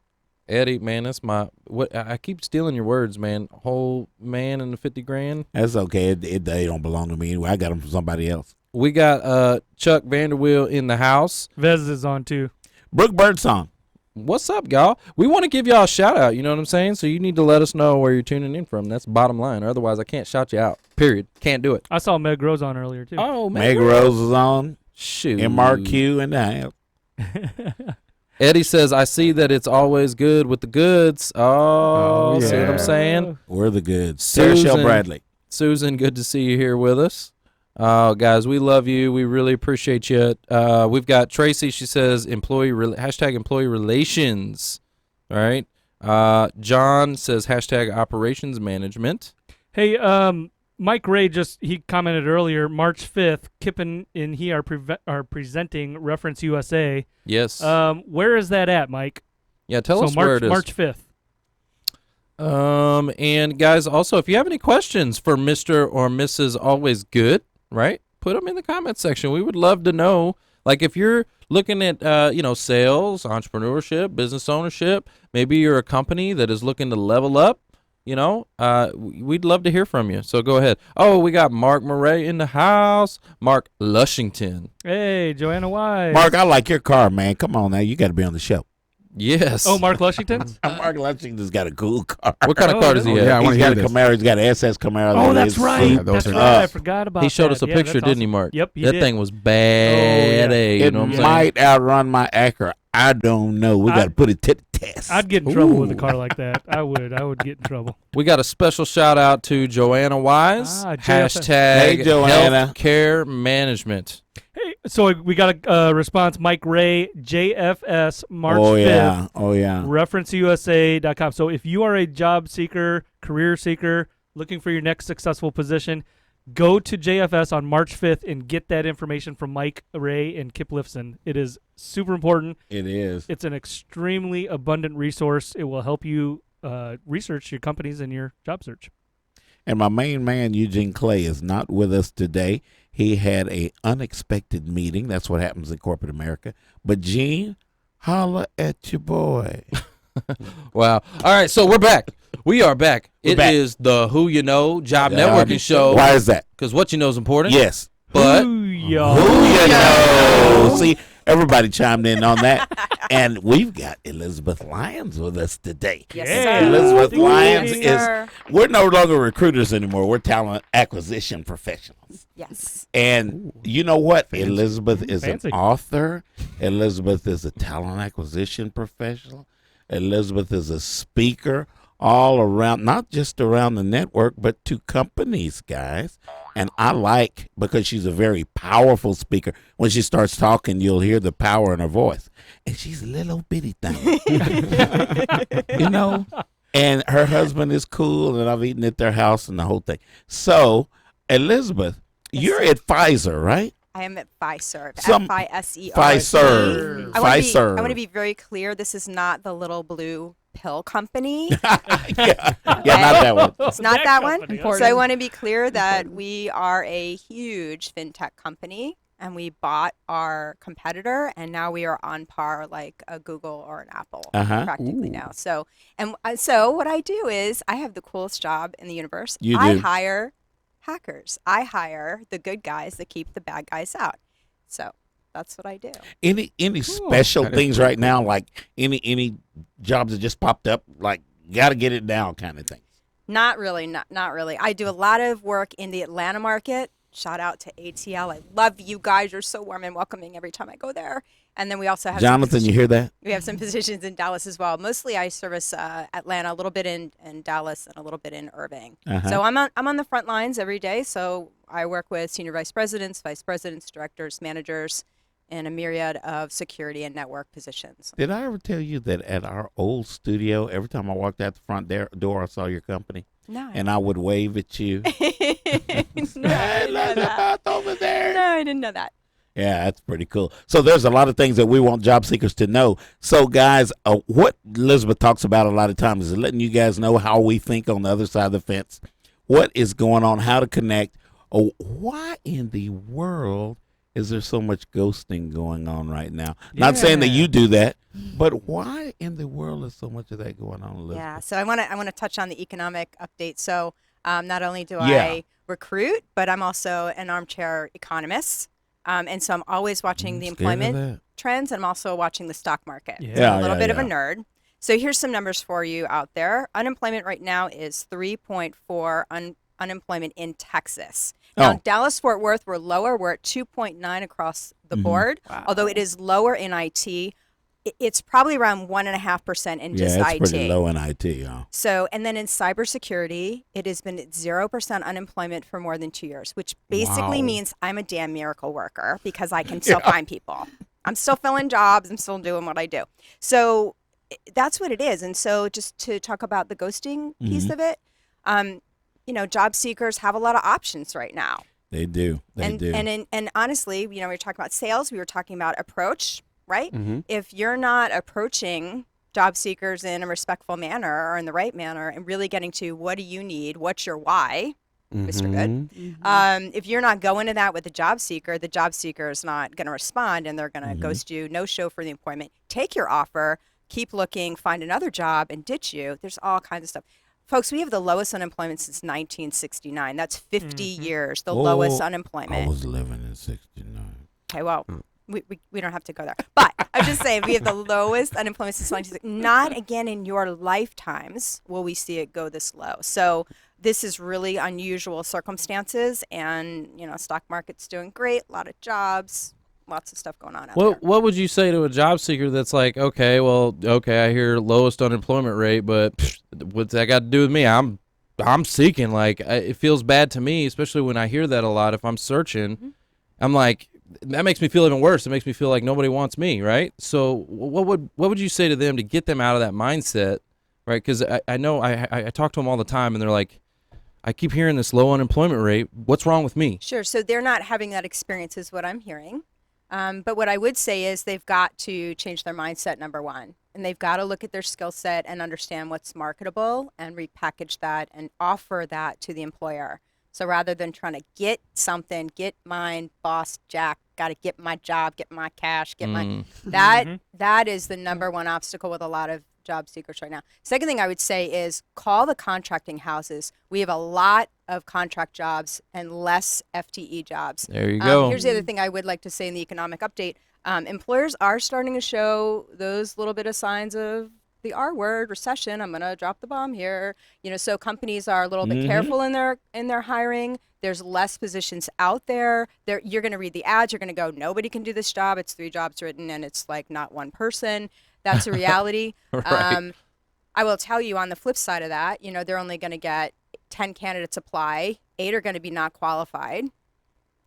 Eddie, man, that's what I keep stealing your words, man. Whole man and the 50 grand. That's okay. They don't belong to me anyway. I got them from somebody else. We got Chuck Vanderweel in the house. Vez is on too. Brooke Birdsong. What's up, y'all? We want to give y'all a shout out, you know what I'm saying? So you need to let us know where you're tuning in from. That's the bottom line. Otherwise, I can't shout you out. Period. Can't do it. I saw Meg Rose on earlier, too. Oh, Meg Rose is on. Shoot. MRQ in the house. Eddie says, I see that it's always good with the goods. Oh, see what I'm saying? We're the goods. Sarah Shell Bradley. Susan, good to see you here with us. Guys, we love you. We really appreciate you. We've got Tracy. She says hashtag employee relations. All right. John says hashtag operations management. Hey, Mike Ray he commented earlier, March 5th, Kippen and he are presenting Reference USA. Yes. Where is that at, Mike? Yeah, tell us where it is. March 5th. And guys, also, if you have any questions for Mr. or Mrs. Always Good, right? Put them in the comments section. We would love to know. Like if you're looking at, sales, entrepreneurship, business ownership, maybe you're a company that is looking to level up, we'd love to hear from you. So go ahead. Oh, we got Mark Murray in the house. Mark Lushington. Hey, Joanna Wise. Mark, I like your car, man. Come on now. You got to be on the show. Yes. Oh, Mark Lushington's? Mark Lushington's got a cool car. What kind of car does he have? Yeah, I want He's to got hear a this. Camaro. He's got an SS Camaro. Oh, that's right. Yeah, That's those right. are I forgot about that. He showed us a Yeah, picture, that's didn't he, awesome. Mark? Yep, he that did. thing was bad. yeah. You know what I'm saying? might outrun my Acura. I don't know. We got to put it to the test. I'd get in trouble with a car like that. I would get in trouble. We got a special shout out to Joanna Wise. JFS. Hashtag Hey, Joanna. healthcare management. Hey, so we got a response. Mike Ray, JFS, March 5th. Oh, yeah. ReferenceUSA.com. So if you are a job seeker, career seeker, looking for your next successful position, go to JFS on March 5th and get that information from Mike Ray and Kip Lifson. It is super important. It is. It's an extremely abundant resource. It will help you research your companies and your job search. And my main man, Eugene Clay, is not with us today. He had an unexpected meeting. That's what happens in corporate America. But, Gene, holla at your boy. Wow. All right, so we're back. We are back. It is back. the Who You Know Job Networking Show. Why is that? Because what you know is important. Yes. But Ooh, y'all. Who you know? See, everybody chimed in on that. And we've got Elizabeth Lyons with us today. Yes, Yeah. sir. Elizabeth Ding, Lyons ding, is, we're no longer recruiters anymore. We're talent acquisition professionals. Yes. And you know what? Elizabeth is Fancy. an author. Elizabeth is a talent acquisition professional. Elizabeth is a speaker all around, not just around the network, but to companies, guys. And I like, because she's a very powerful speaker, when she starts talking, you'll hear the power in her voice. And she's a little bitty thing. And her husband is cool, and I've eaten at their house and the whole thing. So, Elizabeth, you're at Pfizer, right? I am at Fiserv. Some- F-I-S-E-R. Fiserv. I want to be very clear. This is not the little blue pill company. yeah, not that one. It's not that one. company, Important. So I want to be clear that we are a huge fintech company, and we bought our competitor, and now we are on par like a Google or an Apple practically now. So so what I do is I have the coolest job in the universe. You I do. hire hackers. I hire the good guys that keep the bad guys out. So that's what I do. Any special That is things pretty right now, like any jobs that just popped up, like got to get it down kind of thing? Not really. Not really. I do a lot of work in the Atlanta market. Shout out to ATL. I love you guys. You're so warm and welcoming every time I go there. And then we also have Jonathan, you hear that? we have some positions in Dallas as well. Mostly I service Atlanta, a little bit in Dallas, and a little bit in Irving. So I'm on the front lines every day. So I work with senior vice presidents, directors, managers, and a myriad of security and network positions. Did I ever tell you that at our old studio, every time I walked out the front door, I saw your company, No. and I would wave at you. No, I didn't know that. Over there. No, I didn't know that. Yeah, that's pretty cool. So there's a lot of things that we want job seekers to know. So guys, what Elizabeth talks about a lot of times is letting you guys know how we think on the other side of the fence, what is going on, how to connect. Oh, why in the world is there so much ghosting going on right now? Not saying that you do that, but why in the world is so much of that going on, Elizabeth? Yeah, so I want to touch on the economic update. So not only do Yeah. I recruit, but I'm also an armchair economist. And so I'm always watching the Scared of employment that. trends, and I'm also watching the stock market. Yeah. So Yeah, I'm a little yeah, bit of a yeah. nerd. So here's some numbers for you out there. Unemployment right now is 3.4 unemployment in Texas. Now, Oh. Dallas-Fort Worth, we're lower. We're at 2.9 across the board. Although it is lower in IT, it's probably around 1.5% in just Yeah, IT. it's pretty low in IT, huh? So, and then in cybersecurity, it has been at 0% unemployment for more than 2 years, which basically Wow. means I'm a damn miracle worker because I can still find people. I'm still filling jobs. I'm still doing what I do. So that's what it is. And so just to talk about the ghosting piece of it, job seekers have a lot of options right now. They do. They do. And honestly, we were talking about sales. We were talking about approach, right? Mm-hmm. If you're not approaching job seekers in a respectful manner or in the right manner and really getting to what do you need, what's your why, Mr. Good. If you're not going to that with the job seeker is not going to respond and they're going to ghost you, no show for the appointment, take your offer, keep looking, find another job and ditch you. There's all kinds of stuff. Folks, we have the lowest unemployment since 1969. That's 50 years, the lowest I unemployment. was living in 69. Okay, well, we don't have to go there. But I'm just saying we have the lowest unemployment since 1960. Not again in your lifetimes will we see it go this low. So this is really unusual circumstances, and stock market's doing great, a lot of jobs, lots of stuff going on out there. What would you say to a job seeker that's like, okay, I hear lowest unemployment rate, but what's that got to do with me? I'm seeking. Like, it feels bad to me, especially when I hear that a lot. If I'm searching, I'm like, that makes me feel even worse. It makes me feel like nobody wants me, right? So what would you say to them to get them out of that mindset, right? Because I know I talk to them all the time, and they're like, I keep hearing this low unemployment rate. What's wrong with me? Sure. So they're not having that experience is what I'm hearing. But what I would say is they've got to change their mindset, number one. And they've got to look at their skill set and understand what's marketable and repackage that and offer that to the employer. So rather than trying to get something, get mine, boss Jack, got to get my job, get my cash, get my that is the number one obstacle with a lot of job seekers right now. Second thing I would say is call the contracting houses. We have a lot of contract jobs and less FTE jobs. There you go. Here's the other thing I would like to say in the economic update. Employers are starting to show those little bit of signs of the R word, recession. I'm going to drop the bomb here. So companies are a little bit careful in their hiring. There's less positions out there. You're going to read the ads. You're going to go, nobody can do this job. It's 3 jobs written, and it's like not one person. That's a reality. Right. I will tell you on the flip side of that, they're only going to get 10 candidates apply. 8 are going to be not qualified.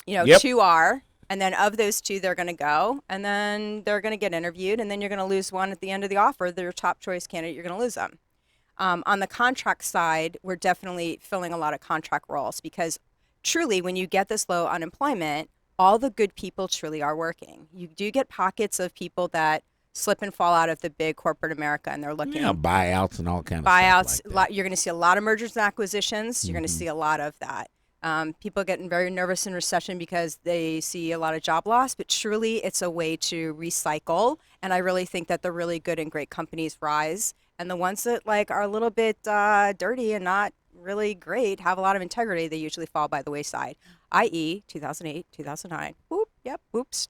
Yep. 2 are. And then of those 2, they're going to go, and then they're going to get interviewed, and then you're going to lose one at the end of the offer. Their top choice candidate, you're going to lose them. On the contract side, we're definitely filling a lot of contract roles because truly, when you get this low unemployment, all the good people truly are working. You do get pockets of people that slip and fall out of the big corporate America, and they're looking buyouts and all kind of buyouts. stuff like that. You're going to see a lot of mergers and acquisitions. You're going to see a lot of that. People getting very nervous in recession because they see a lot of job loss, but truly it's a way to recycle. And I really think that the really good and great companies rise, and the ones that like are a little bit dirty and not really great, have a lot of integrity, they usually fall by the wayside, i.e. 2008, 2009. Whoop, yep, whoops.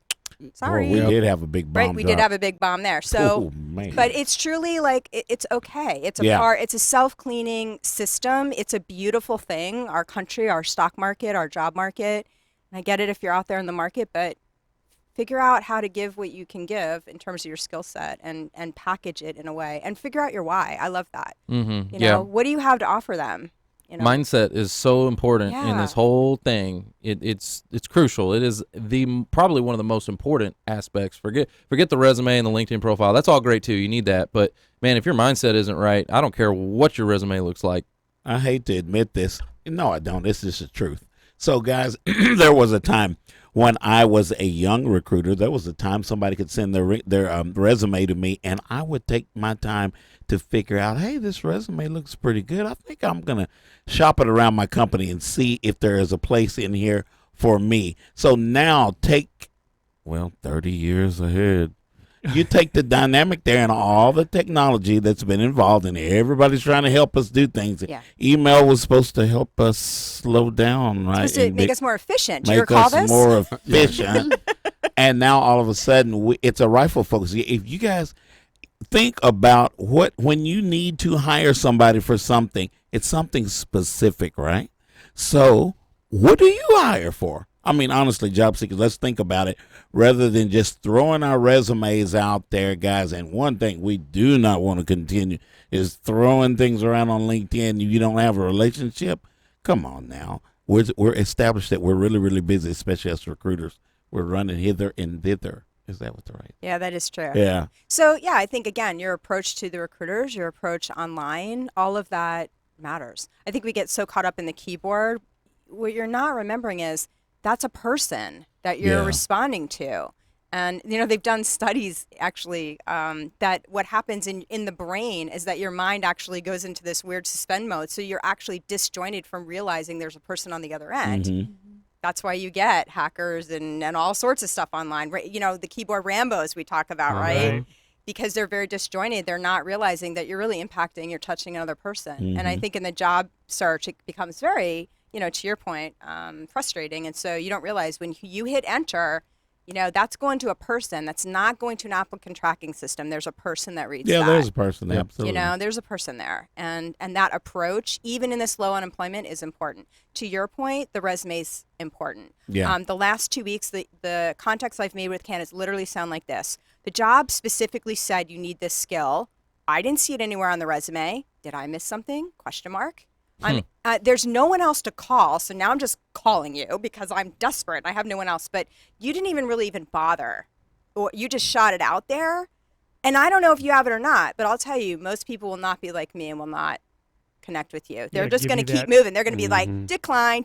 Sorry. We did have a big bomb. Right, we did have a big bomb there. So, man. but it's truly like it's okay. It's a it's a self-cleaning system. It's a beautiful thing. Our country, our stock market, our job market. And I get it if you're out there in the market, but figure out how to give what you can give in terms of your skill set and package it in a way and figure out your why. I love that. Mm-hmm. You know, what do you have to offer them? You know? Mindset is so important in this whole thing. It's crucial. It is probably one of the most important aspects. Forget the resume and the LinkedIn profile. That's all great too. You need that. But man, if your mindset isn't right, I don't care what your resume looks like. I hate to admit this. No, I don't. This is the truth. So guys, there was a time when I was a young recruiter. There was a time somebody could send their resume to me, and I would take my time to figure out, hey, this resume looks pretty good. I think I'm going to shop it around my company and see if there is a place in here for me. So now 30 years ahead. You take the dynamic there and all the technology that's been involved in it. Everybody's trying to help us do things. Yeah. Email was supposed to help us slow down, right? Supposed to make us more efficient. Do you recall this? Make us more efficient. And now all of a sudden, it's a rifle focus. If you guys think about when you need to hire somebody for something, it's something specific, right? So what do you hire for? I mean, honestly, job seekers, let's think about it rather than just throwing our resumes out there, guys. And one thing we do not want to continue is throwing things around on LinkedIn. If you don't have a relationship, come on now. We're established that we're really, really busy, especially as recruiters. We're running hither and thither. Is that what's right? Yeah, that is true. Yeah. So, yeah, I think, again, your approach to the recruiters, your approach online, all of that matters. I think we get so caught up in the keyboard. What you're not remembering is that's a person that you're responding to. And, you know, they've done studies actually that what happens in the brain is that your mind actually goes into this weird suspend mode. So you're actually disjointed from realizing there's a person on the other end. Mm-hmm. That's why you get hackers and all sorts of stuff online. You know, the keyboard Rambos we talk about, right? Because they're very disjointed. They're not realizing that you're really impacting, you're touching another person. Mm-hmm. And I think in the job search, it becomes very, you know, to your point, frustrating. And so you don't realize when you hit enter, you know, that's going to a person. That's not going to an applicant tracking system. There's a person that reads that. Yeah, there's a person there, absolutely. You know, there's a person there. And that approach, even in this low unemployment, is important. To your point, the resume's important. Yeah. The last 2 weeks, the contacts I've made with candidates literally sound like this. The job specifically said you need this skill. I didn't see it anywhere on the resume. Did I miss something? Question mark. There's no one else to call, so now I'm just calling you because I'm desperate. I have no one else, but you didn't even bother. You just shot it out there, and I don't know if you have it or not, but I'll tell you, most people will not be like me and will not connect with you. They're just going to keep moving. They're going to be like, decline,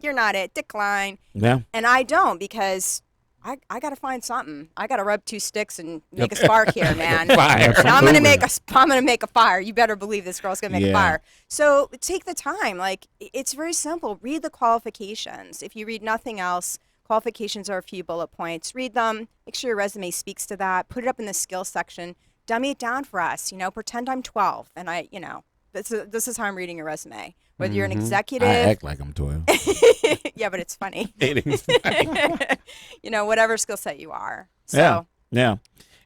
you're not it, decline. Yeah. And I don't because I got to find something. I got to rub two sticks and make a spark here, man. Fire. And I'm gonna make a fire. You better believe this girl's gonna make a fire. So take the time. Like, it's very simple. Read the qualifications. If you read nothing else, qualifications are a few bullet points. Read them. Make sure your resume speaks to that. Put it up in the skills section. Dummy it down for us. You know, pretend I'm 12 and this is how I'm reading your resume. Whether you're an executive. I act like I'm 12. Yeah, but it's funny. It is funny. You know, whatever skill set you are. So. Yeah.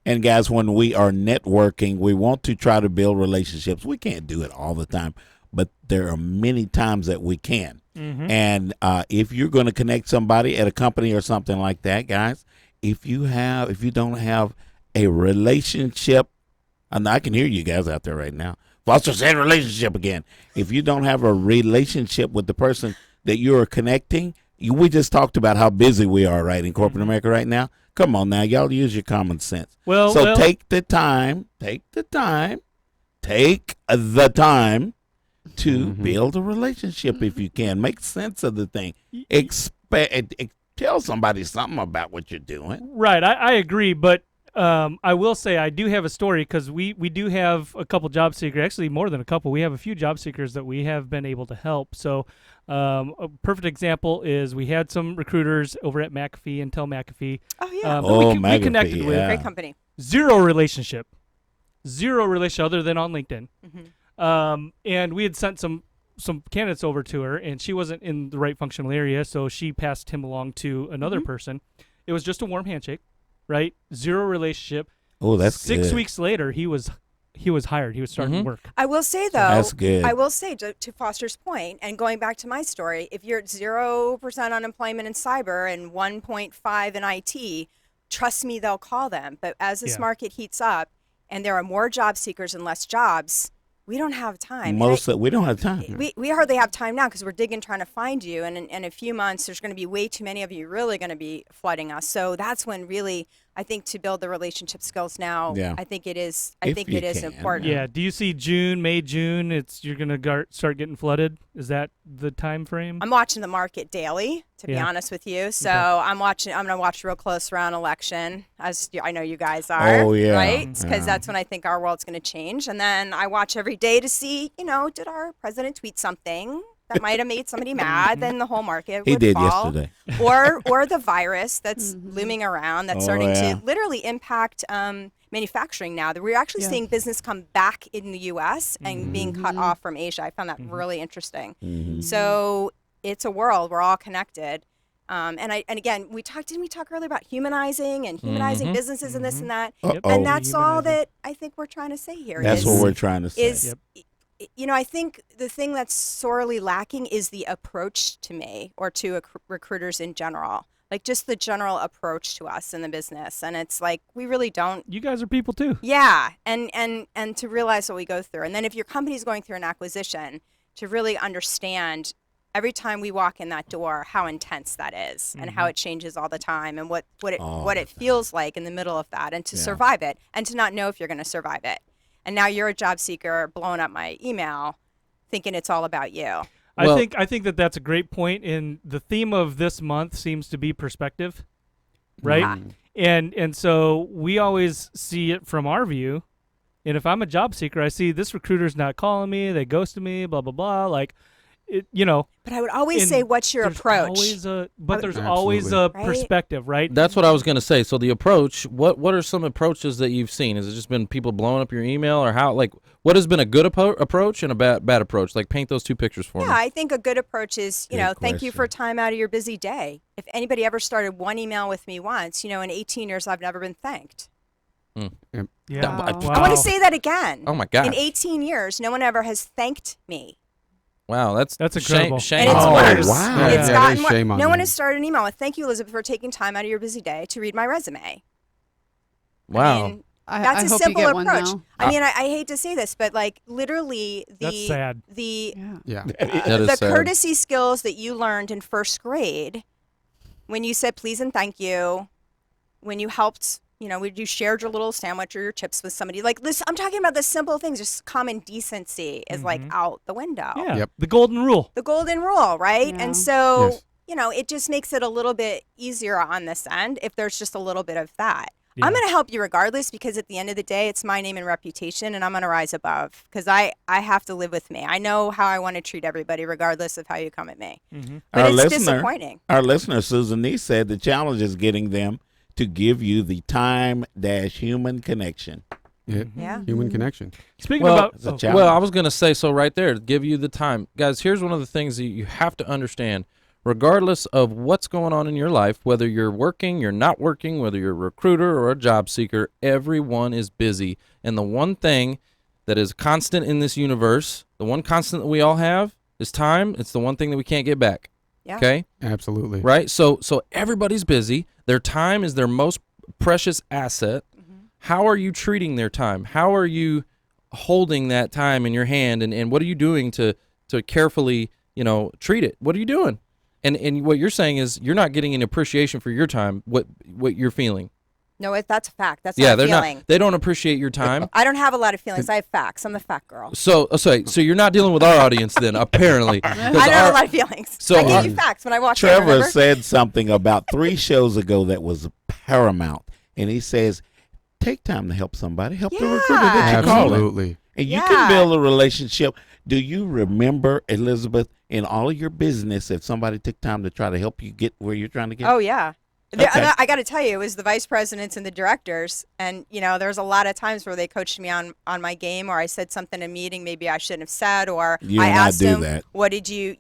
And guys, when we are networking, we want to try to build relationships. We can't do it all the time, but there are many times that we can. Mm-hmm. And if you're going to connect somebody at a company or something like that, guys, if you don't have a relationship, and I can hear you guys out there right now. Foster said relationship again. If you don't have a relationship with the person that you are connecting, we just talked about how busy we are, right, in corporate America right now. Come on now, y'all use your common sense. Well, take the time take the time to build a relationship if you can. Make sense of the thing. Tell somebody something about what you're doing. Right, I agree, but I will say I do have a story because we do have a couple job seekers, actually more than a couple. We have a few job seekers that we have been able to help. So a perfect example is we had some recruiters over at McAfee, Intel McAfee. Oh, yeah. We McAfee, connected with. Great company. Zero relationship other than on LinkedIn. Mm-hmm. And we had sent some candidates over to her, and she wasn't in the right functional area, so she passed him along to another person. It was just a warm handshake, right? Zero relationship. Oh, that's 6 good. weeks later, he was hired. He was starting to work. I will say, though, That's good. I will say to Foster's point, and going back to my story, if you're at 0% unemployment in cyber and 1.5 in IT, trust me, they'll call them. But as this market heats up and there are more job seekers and less jobs, we don't have time. We don't have time. We hardly have time now because we're digging trying to find you. And in a few months, there's going to be way too many of you really going to be flooding us. So that's when really I think to build the relationship skills now, I think it is important. Yeah. Do you see May, June, you're going to start getting flooded? Is that the time frame? I'm watching the market daily, to be honest with you. So I'm going to watch real close around election, as I know you guys are. Oh, yeah. Right? Because that's when I think our world's going to change. And then I watch every day to see, did our president tweet something that might have made somebody mad? Then the whole market would fall. Yesterday. Or the virus that's looming around that's starting to literally impact manufacturing now. That we're actually seeing business come back in the U.S. and being cut off from Asia. I found that really interesting. So it's a world. We're all connected. And again, didn't we talk earlier about humanizing businesses and this and that? And that's all that I think we're trying to say here. That's what we're trying to say. I think the thing that's sorely lacking is the approach to me or to recruiters in general. Like just the general approach to us in the business. And it's like, we really don't. You guys are people too. Yeah. And to realize what we go through. And then if your company's going through an acquisition, to really understand every time we walk in that door, how intense that is and how it changes all the time and what it feels like in the middle of that and to survive it and to not know if you're going to survive it. And now you're a job seeker blowing up my email thinking it's all about you. I think that's a great point, and the theme of this month seems to be perspective, right? And so we always see it from our view. And if I'm a job seeker, I see this recruiter's not calling me, they ghosted me, blah blah blah. Like, But I would always say, what's your approach? There's always a perspective, right? That's what I was going to say. So the approach, what are some approaches that you've seen? Has it just been people blowing up your email, or how? Like, what has been a good approach and a bad approach? Like, paint those two pictures for me. Yeah, I think a good approach is, Good thank you question. for time out of your busy day. If anybody ever started one email with me once, in 18 years, I've never been thanked. Yeah. Wow. I want to say that again. Oh my God. In 18 years, no one ever has thanked me. Wow, that's incredible. Shame. And it's worse. wow. It's Yeah, gotten there's worse. shame on No one that. has started an email with, thank you, Elizabeth, for taking time out of your busy day to read my resume. Wow. I mean, I that's a hope you simple get one approach. now. I mean, I hate to say this, but like literally That's sad. Yeah. That is the sad. courtesy skills that you learned in first grade when you said please and thank you, when you helped, when you shared your little sandwich or your chips with somebody. Like this, I'm talking about the simple things, just common decency is like out the window. Yeah. Yep. The golden rule. The golden rule, right? Yeah. And so, Yes. it just makes it a little bit easier on this end if there's just a little bit of that. Yeah. I'm going to help you regardless because at the end of the day, it's my name and reputation, and I'm going to rise above because I have to live with me. I know how I want to treat everybody regardless of how you come at me. But Our it's listener- disappointing. Our listener, Susan Nee, said the challenge is getting them to give you the time-human connection. Yeah. Human connection. Speaking Well, about It's a challenge. Well, I was going to say, so right there, give you the time. Guys, here's one of the things that you have to understand. Regardless of what's going on in your life, whether you're working, you're not working, whether you're a recruiter or a job seeker, everyone is busy. And the one thing that is constant in this universe, the one constant that we all have is time. It's the one thing that we can't get back. Yeah. Okay? Absolutely. Right? So everybody's busy. Their time is their most precious asset. How are you treating their time? How are you holding that time in your hand, and what are you doing to carefully, treat it? What are you doing? And what you're saying is you're not getting an appreciation for your time, what you're feeling. No, that's a fact. That's Yeah, not a they're feeling. not. They don't appreciate your time. I don't have a lot of feelings. I have facts. I'm the fact girl. So you're not dealing with our audience then, apparently. I don't have a lot of feelings. So I gave you facts when I walked in, Trevor remember? said something about 3 shows ago that was paramount, and he says, "Take time to help somebody. Help the recruiter that you're calling, Absolutely. and you Yeah. can build a relationship." Do you remember, Elizabeth, in all of your business, if somebody took time to try to help you get where you're trying to get? Oh, yeah. Okay. I got to tell you, it was the vice presidents and the directors. And, there's a lot of times where they coached me on my game, or I said something in a meeting maybe I shouldn't have said, or You I and I asked do them, that. what did you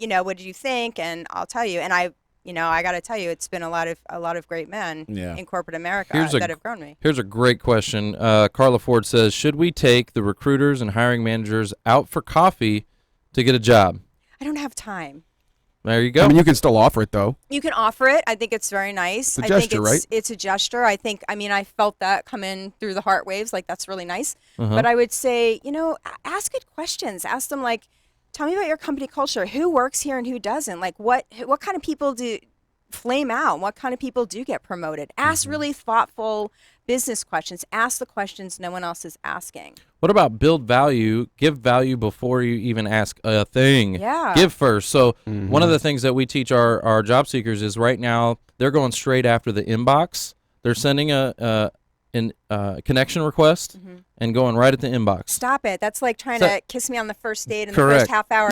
think? And I'll tell you. And I got to tell you, it's been a lot of great men Yeah. in corporate America Here's that have grown me. Here's a great question. Carla Ford says, should we take the recruiters and hiring managers out for coffee to get a job? I don't have time. There you go. I mean, you can still offer it though. You can offer it. I think it's very nice. It's a I think gesture, right? It's a gesture. I felt that come in through the heart waves. Like, that's really nice. Uh-huh. But I would say, ask good questions. Ask them, like, tell me about your company culture. Who works here and who doesn't? Like, what kind of people do flame out? What kind of people do get promoted? Ask really thoughtful business questions. Ask the questions no one else is asking. What about build value? Give value before you even ask a thing. Yeah. Give first. So one of the things that we teach our job seekers is right now they're going straight after the inbox. They're sending a connection request and going right at the inbox. Stop it. That's like trying So- to kiss me on the first date in the Correct. first half hour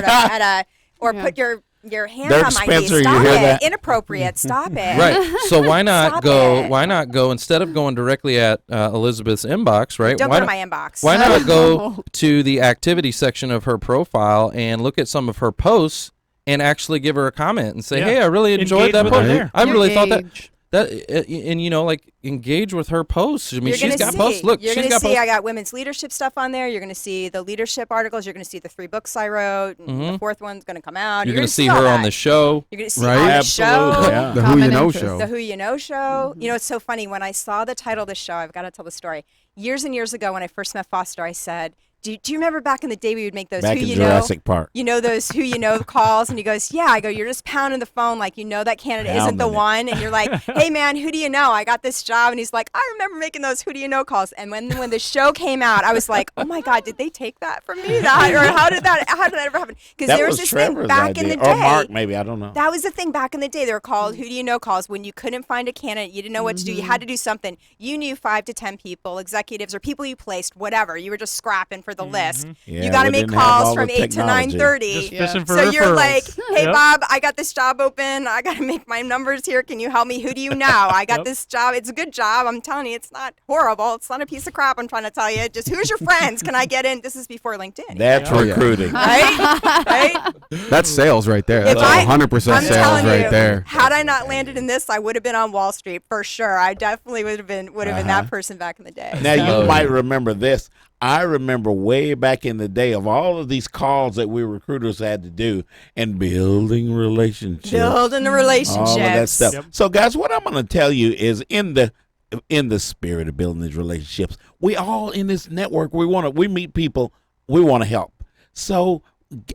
or put your hand Dirk on my Spencer, knee. you Stop hear it. that? Inappropriate. Stop it. Right. So why not Stop go? it. Why not go instead of going directly at Elizabeth's inbox? Right. Don't why go to not- my inbox. Why not go to the activity section of her profile and look at some of her posts and actually give her a comment and say, Yeah. "Hey, I really enjoyed Engage that with post. her there. I really thought that Engage. and like engage with her posts. I mean, You're she's gonna got see, posts. Look, you're she's gonna got see. posts. I got women's leadership stuff on there. You're gonna see the leadership articles. You're gonna see the 3 books I wrote. And the 4th one's gonna come out. You're gonna see all her on that. the show. You're gonna see Right? on the Absolutely, show. yeah. The Who Common You Know interest. show. The Who You Know show. It's so funny. When I saw the title of the show, I've got to tell the story. Years and years ago, when I first met Foster, I said, do you remember back in the day we would make those Back Who in You Jurassic Know? Park. Those Who You Know calls? And he goes, yeah. I go, you're just pounding the phone like that candidate isn't the Pounding it. one. And you're like, hey, man, who do you know? I got this job. And he's like, I remember making those Who Do You Know calls. And when the show came out, I was like, oh, my God, did they take that from me? Or how did that ever happen? Because That there was was this Trevor's thing back idea. in the day. Or Mark, maybe. I don't know. That was the thing back in the day. They were called Who Do You Know calls when you couldn't find a candidate. You didn't know what to do. You had to do something. You knew 5 to 10 people, executives or people you placed, whatever. You were just scrapping for the list. Yeah, You got to we make didn't have all calls the from 8 to technology. 9:30. Just fishing for So you're referrals. like, hey, Yep. Bob, I got this job open. I got to make my numbers here. Can you help me? Who do you know? I got Yep. this job. It's a good job. I'm telling you, it's not horrible. It's not a piece of crap. I'm trying to tell you. Just who's your friends? Can I get in? This is before LinkedIn. That's Oh, yeah. recruiting. Right? That's sales right there. If That's I- 100% I'm sales telling right you, there. had I not landed in this, I would have been on Wall Street for sure. I definitely would have been that person back in the day. Now, So- you might remember this. I remember way back in the day of all of these calls that we recruiters had to do and building relationships. Building the relationships. All of that stuff. Yep. So, guys, what I'm going to tell you is in the spirit of building these relationships, we all in this network, we meet people, we want to help. So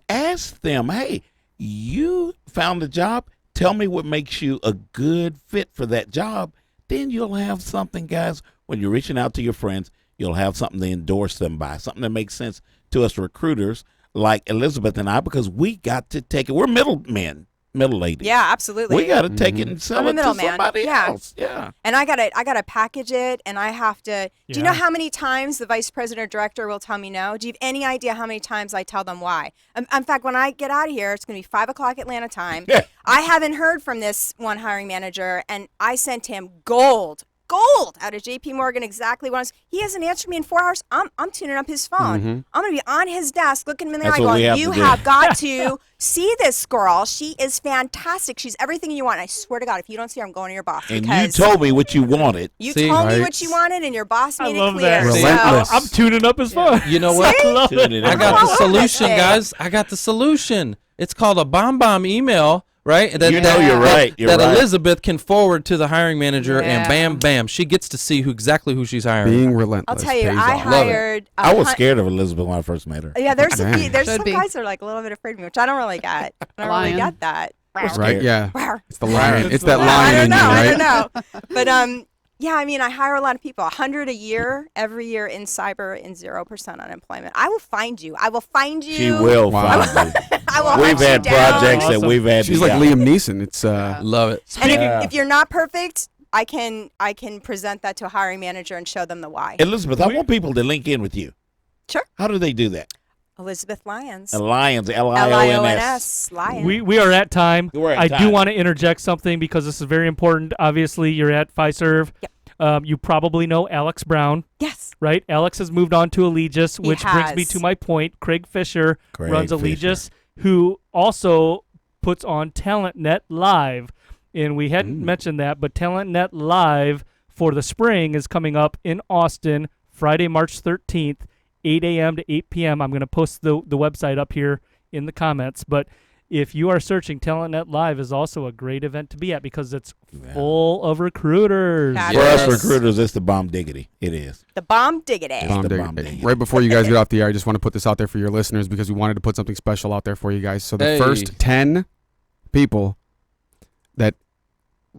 ask them, hey, you found a job. Tell me what makes you a good fit for that job. Then you'll have something, guys, when you're reaching out to your friends, you'll have something to endorse them by, something that makes sense to us recruiters like Elizabeth and I, because we got to take it. We're middle ladies. Yeah, absolutely. We got to take it and sell I'm a it to middleman. somebody Yeah. else. Yeah. And I gotta package it, and I have to. Do you know Yeah. how many times the vice president or director will tell me no? Do you have any idea how many times I tell them why? In fact, when I get out of here, it's gonna be 5:00 Atlanta time. Yeah. I haven't heard from this one hiring manager, and I sent him gold out of JP Morgan exactly what he hasn't answered me in 4 hours. I'm tuning up his phone. I'm gonna be on his desk looking him in the That's eye what we going, have you to do." have got to see this girl. She is fantastic. She's everything you want. And I swear to God, if you don't see her, I'm going to your boss. And you because told me what you wanted. you See, told me right. what you wanted, and your boss I made it love clear. that. See, Relentless. I'm tuning up his phone. You know what? See? Love it. Tuning I in. got the all over solution, that guys. I got the solution. It's called a bomb email, right? You know you're right. You're that right. Elizabeth can forward to the hiring manager, and Yeah. bam, bam, she gets to see exactly who she's hiring. Being relentless. I'll tell you, pays I off. hired. I was scared of Elizabeth when I first met her. Yeah, there's a few, there's Should some be. guys that are like a little bit afraid of me, which I don't really get. I don't really Lion. get that. Right? Yeah. Rawr. It's the lion. It's It's the that lion. lion I in don't you, know. right? I don't know. But Yeah, I mean, I hire a lot of people. 100 a year, every year in cyber, and 0% unemployment. I will find you. I will find you. She will Wow. find you. I will We've hunt you had down. projects that Awesome. we've had. She's to like go. Liam Neeson. It's Love it. And Yeah. if you're not perfect, I can present that to a hiring manager and show them the why. Elizabeth, I want people to link in with you. Sure. How do they do that? Elizabeth Lyons. Lions, Lions. Lions. Lions. We are at time. We're at I time. do want to interject something because this is very important. Obviously, you're at Fiserv. Yep. You probably know Alex Brown, Yes. right? Alex has moved on to Allegis, which brings me has. to my point. Craig Fisher Craig runs Fisher. Allegis, who also puts on TalentNet Live. And we hadn't mentioned that, but TalentNet Live for the spring is coming up in Austin, Friday, March 13th, 8 a.m. to 8 p.m. I'm going to post the website up here in the comments. But if you are searching, TalentNet Live is also a great event to be at because it's full of recruiters. Fabulous. For Yes. us recruiters, it's the bomb diggity. It is. The bomb diggity. It's Bomb the dig- bomb diggity. Right before you guys get off the air, I just want to put this out there for your listeners because we wanted to put something special out there for you guys. So the Hey. first 10 people that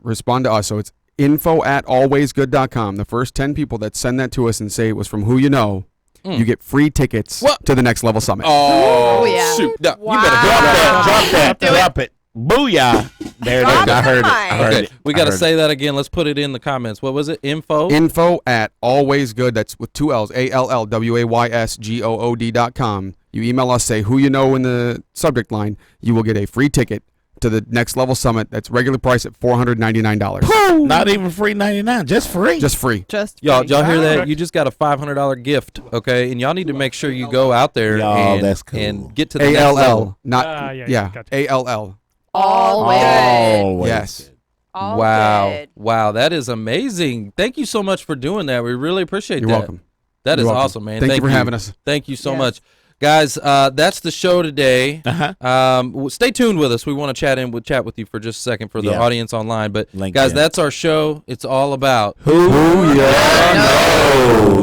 respond to us, so it's info@allwaysgood.com. The first 10 people that send that to us and say it was from who you know, you get free tickets What? to the Next Level Summit. Oh, yeah. shoot. No, Wow. You better Drop drop that. that. Drop it. Booyah. There it is. Drop I heard it. the I mic. heard Okay, it. we I got to heard say that again. Let's put it in the comments. What was it? Info? Info@AlwaysGood. That's with 2 L's. ALLwaysGood.com. You email us, say who you know in the subject line. You will get a free ticket to the Next Level Summit. That's regular price at $499. it. Not even free 99, just free. Just free. Just Y'all free. hear that? Correct. You just got a $500 gift, okay? And y'all need to make sure you go out there Y'all, and, that's cool. and get to the next level. ALL. Not, Yeah, gotcha. ALL. Always. Always. Yes. All Wow. good. Wow, that is amazing. Thank you so much for doing that. We really appreciate You're that. welcome. That is You're welcome. awesome, man. Thank you for having us. Thank you so Yes. much. Guys, that's the show today. Uh-huh. Stay tuned with us. We want to chat with you for just a second for the Yeah. audience online. But LinkedIn. guys, that's our show. It's all about Who you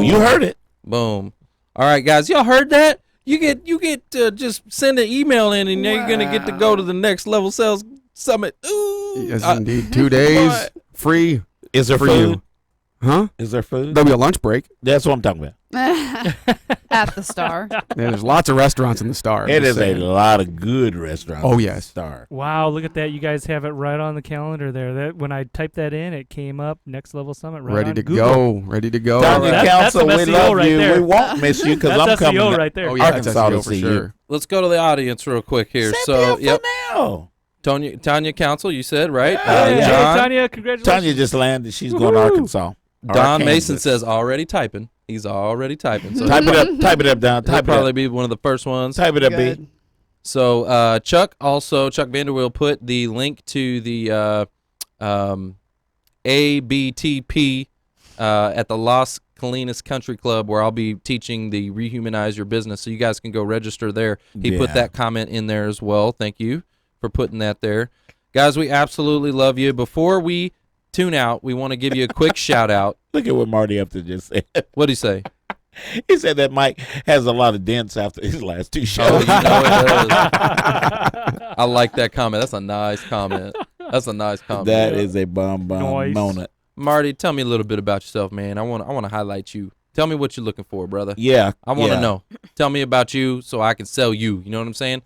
You heard it. boom. All right, guys, y'all heard that? You get to just send an email in, and then you're gonna get to go to the Next Level Sales Summit. Ooh, Yes, indeed. 2 days what? free Is there for food? you. Huh? Is there food? There'll be a lunch break. That's what I'm talking about. At the Star. Yeah, there's lots of restaurants in the Star. It just is a saying. lot of good restaurants. Oh, at the yes. Star. Wow, look at that. You guys have it right on the calendar there. That when I typed that in, it came up Next Level Summit right Ready on to Google. go. Ready to go. Tanya That's Council, some we SEO love right you. there. We won't miss you because That's I'm coming. SEO right there. Oh, yeah, that's Arkansas to SEO for see you. sure. let's go to the audience real quick here. Set So, me up yep, for now. Tanya Council, you said right? Hey, John, Tanya, congratulations. Tanya just landed. She's going to Arkansas. Don Mason Arkansas. says already typing. He's already typing. So Type it up. Type it up, Don. he'll Type it probably up. be one of the first ones. Type it up, B. Good. So Chuck Vanderweel put the link to the ABTP at the Las Colinas Country Club where I'll be teaching the Rehumanize Your Business. So you guys can go register there. He put Yeah. that comment in there as well. Thank you for putting that there. Guys, we absolutely love you. Before we tune out, we want to give you a quick shout out. Look at what Marty Upton just said. What'd he say? He said that Mike has a lot of dents after his last two Oh, shows. you know it does. I like that comment. That's a nice comment. That's a nice comment. That is a bomb Nice. moment. Marty, tell me a little bit about yourself, man. I want to highlight you. Tell me what you're looking for, brother. Yeah. I want to yeah. know. Tell me about you so I can sell you. You know what I'm saying?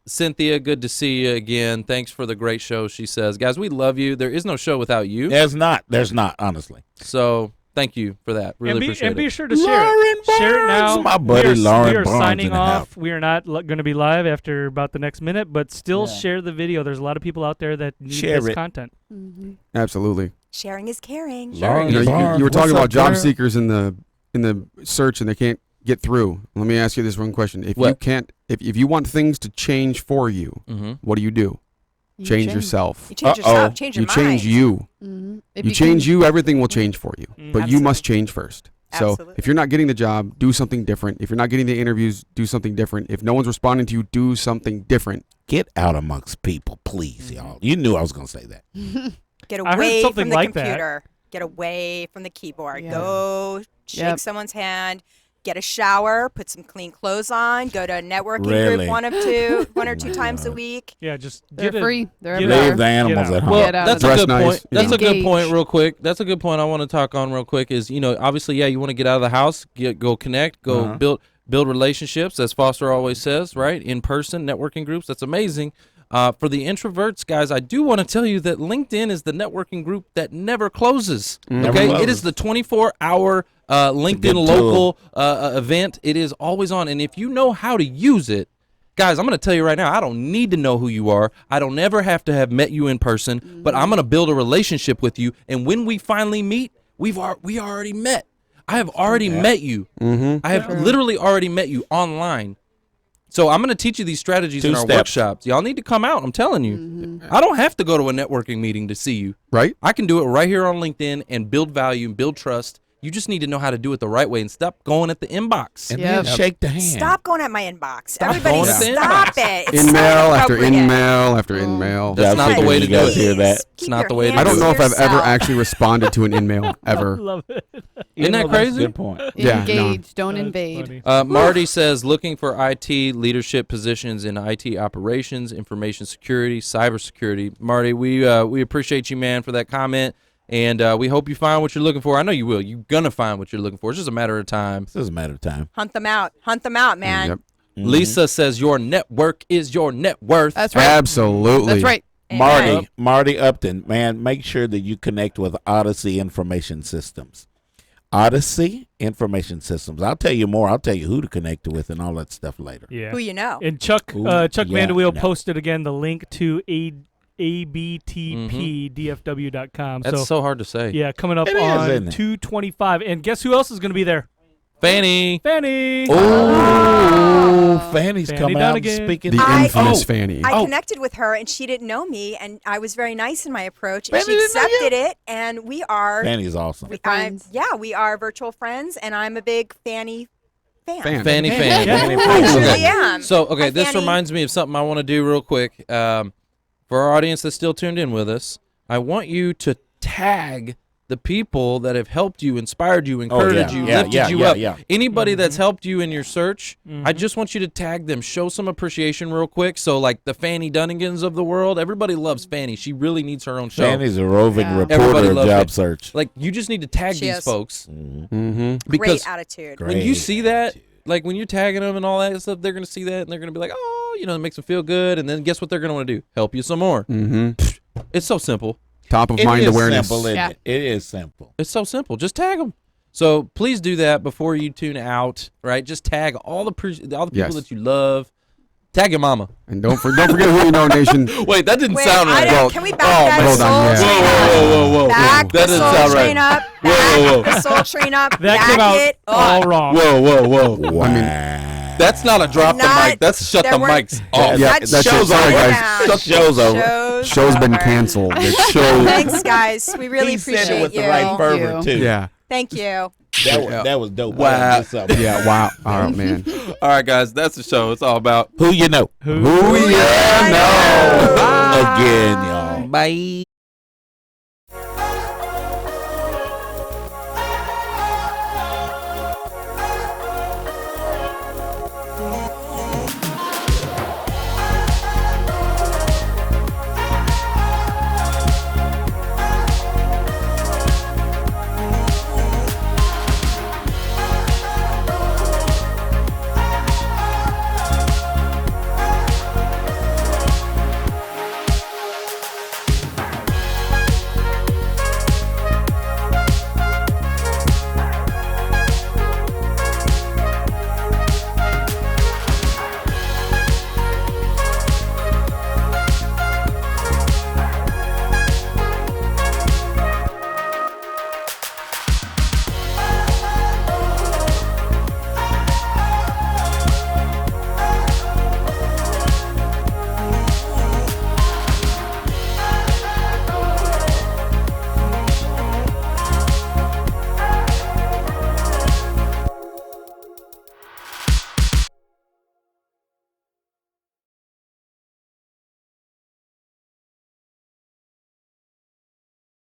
Cynthia, good to see you again. Thanks for the great show, she says. Guys, we love you. There is no show without you. There's not, honestly. So thank you for that. Really appreciate and be it. sure to share it. Share it now. My buddy we are, Lauren we are Barnes signing in the off. house. We are not going to be live after about the next minute, but still Yeah. share the video. There's a lot of people out there that need Share this it. content. Mhm. Absolutely. Sharing is caring. Lauren You know, Barnes, you were talking what's about up, job girl? seekers in the search and they can't get through. Let me ask you this one question. If you What? can't if you want things to change for you, Mm-hmm. what do? You Change yourself. You change Uh-oh. yourself. Change your You mind. change you. Mhm. If You change can- you, everything will change for you. But you Absolutely. must change first. So Absolutely. if you're not getting the job, do something different. If you're not getting the interviews, do something different. If no one's responding to you, do something different. Get out amongst people, please, y'all. You knew I was going to say that. Get I heard away something from the like that. computer. Get away from the keyboard. Yeah. Go shake Yep. someone's hand. get a shower, put some clean clothes on, go to a networking Really? group one or two times a week. Yeah, just They're get free. They're get everywhere. Leave the animals out. at home. Well, Get out that's of a there. good Dress point. nice. That's a good point, Engage. real quick. That's a good point I want to talk on real quick is, obviously, yeah, you want to get out of the house, go connect, go build relationships, as Foster always says, right? In person, networking groups. That's amazing. For the introverts, guys, I do want to tell you that LinkedIn is the networking group that never closes. Never Okay, closes. it is the 24-hour LinkedIn good local event. It is always on, and if you know how to use it, guys, I'm going to tell you right now, I don't need to know who you are. I don't ever have to have met you in person, but I'm going to build a relationship with you, and when we finally meet, we already met. I have already met you. I have literally already met you online. So I'm going to teach you these strategies in our Two-step. workshops. Y'all need to come out. I'm telling you. I don't have to go to a networking meeting to see you. Right? I can do it right here on LinkedIn and build value and build trust. You just need to know how to do it the right way and stop going at the inbox. And Yep. then shake the hand. Stop going at my inbox. Stop Everybody going at the stop inbox. it. It's so In-mail after inappropriate. in-mail after in-mail. That's not the way to you do guys it. hear that? Please, It's keep not your the way to hands I don't do know it. if I've ever yourself. actually responded to an in-mail I ever. love it. Isn't that That's a crazy? good point. Yeah, Engage, don't That's invade. funny. Marty says looking for IT leadership positions in IT operations, information security, cybersecurity. Marty, we appreciate you, man, for that comment, and we hope you find what you're looking for. I know you will. You're gonna find what you're looking for. It's just a matter of time. This is a matter of time. Hunt them out, man. Yep. Lisa says your network is your net worth. That's right. Absolutely. That's right. Amen. Marty Upton, man, make sure that you connect with Odyssey Information Systems. Odyssey Information Systems. I'll tell you more. I'll tell you who to connect with and all that stuff later. Yeah. Who you know? And Chuck Ooh, Chuck yeah, Mandeweel no. posted again the link to abtpdfw.com. That's so hard to say. yeah, coming up It is, on isn't it? 225. And guess who else is going to be there? Fanny. Fanny. Oh, Fanny's Fanny coming out and Dunnigan. speaking. The I- infamous Oh. Fanny. I connected with her, and she didn't know me, and I was very nice in my approach, and Fanny she didn't know you? accepted it, and we are Fanny's awesome. Friends. we are virtual friends, and I'm a big Fanny fan. Fan. Fanny. Yeah. Fanny, I Fanny. truly Okay. am. So, okay, Hi, this Fanny. reminds me of something I want to do real quick. For our audience that's still tuned in with us, I want you to tag the people that have helped you, inspired you, encouraged you, lifted you up. Anybody that's helped you in your search, I just want you to tag them, show some appreciation real quick. So, like the Fanny Dunnigans of the world, everybody loves Fanny. She really needs her own show. Fanny's a roving Yeah. reporter Everybody of loves job it. search. Like, you just need to tag She these is. folks. Mm-hmm. Because Great attitude. Great. when you see that, like when you're tagging them and all that stuff, they're going to see that and they're going to be like, oh, it makes them feel good. And then guess what they're going to want to do? Help you some more. Mm-hmm. It's so simple. Top of It mind is awareness. simple, isn't Yeah. it? It is simple. It's so simple. Just tag them. So please do that before you tune out, right? Just tag all the people Yes. that you love. Tag your mama. And don't forget who you know, nation. Wait, that didn't Wait, sound I right. don't- Well, can we back that hold soul on, yeah. train Whoa, up? whoa, whoa, whoa. Back That the doesn't soul sound right. train up. Whoa, whoa, Back the soul train up. That back came out it all up. wrong. Whoa, whoa, whoa. Wow. That's not a drop the Not- mic. That's shut there the weren't- mics off. Yeah, That that's show's it. Sorry, over guys. now. The show's over. Show's been over. canceled. The show. Thanks, guys. We really He appreciate said it with you. the right fervor, you. too. Yeah. Thank you. That was dope. Wow. I gotta do something. Yeah. Wow. All right, man. All right, guys. That's the show. It's all about Who you know? Who you know? know? Again, y'all. Bye.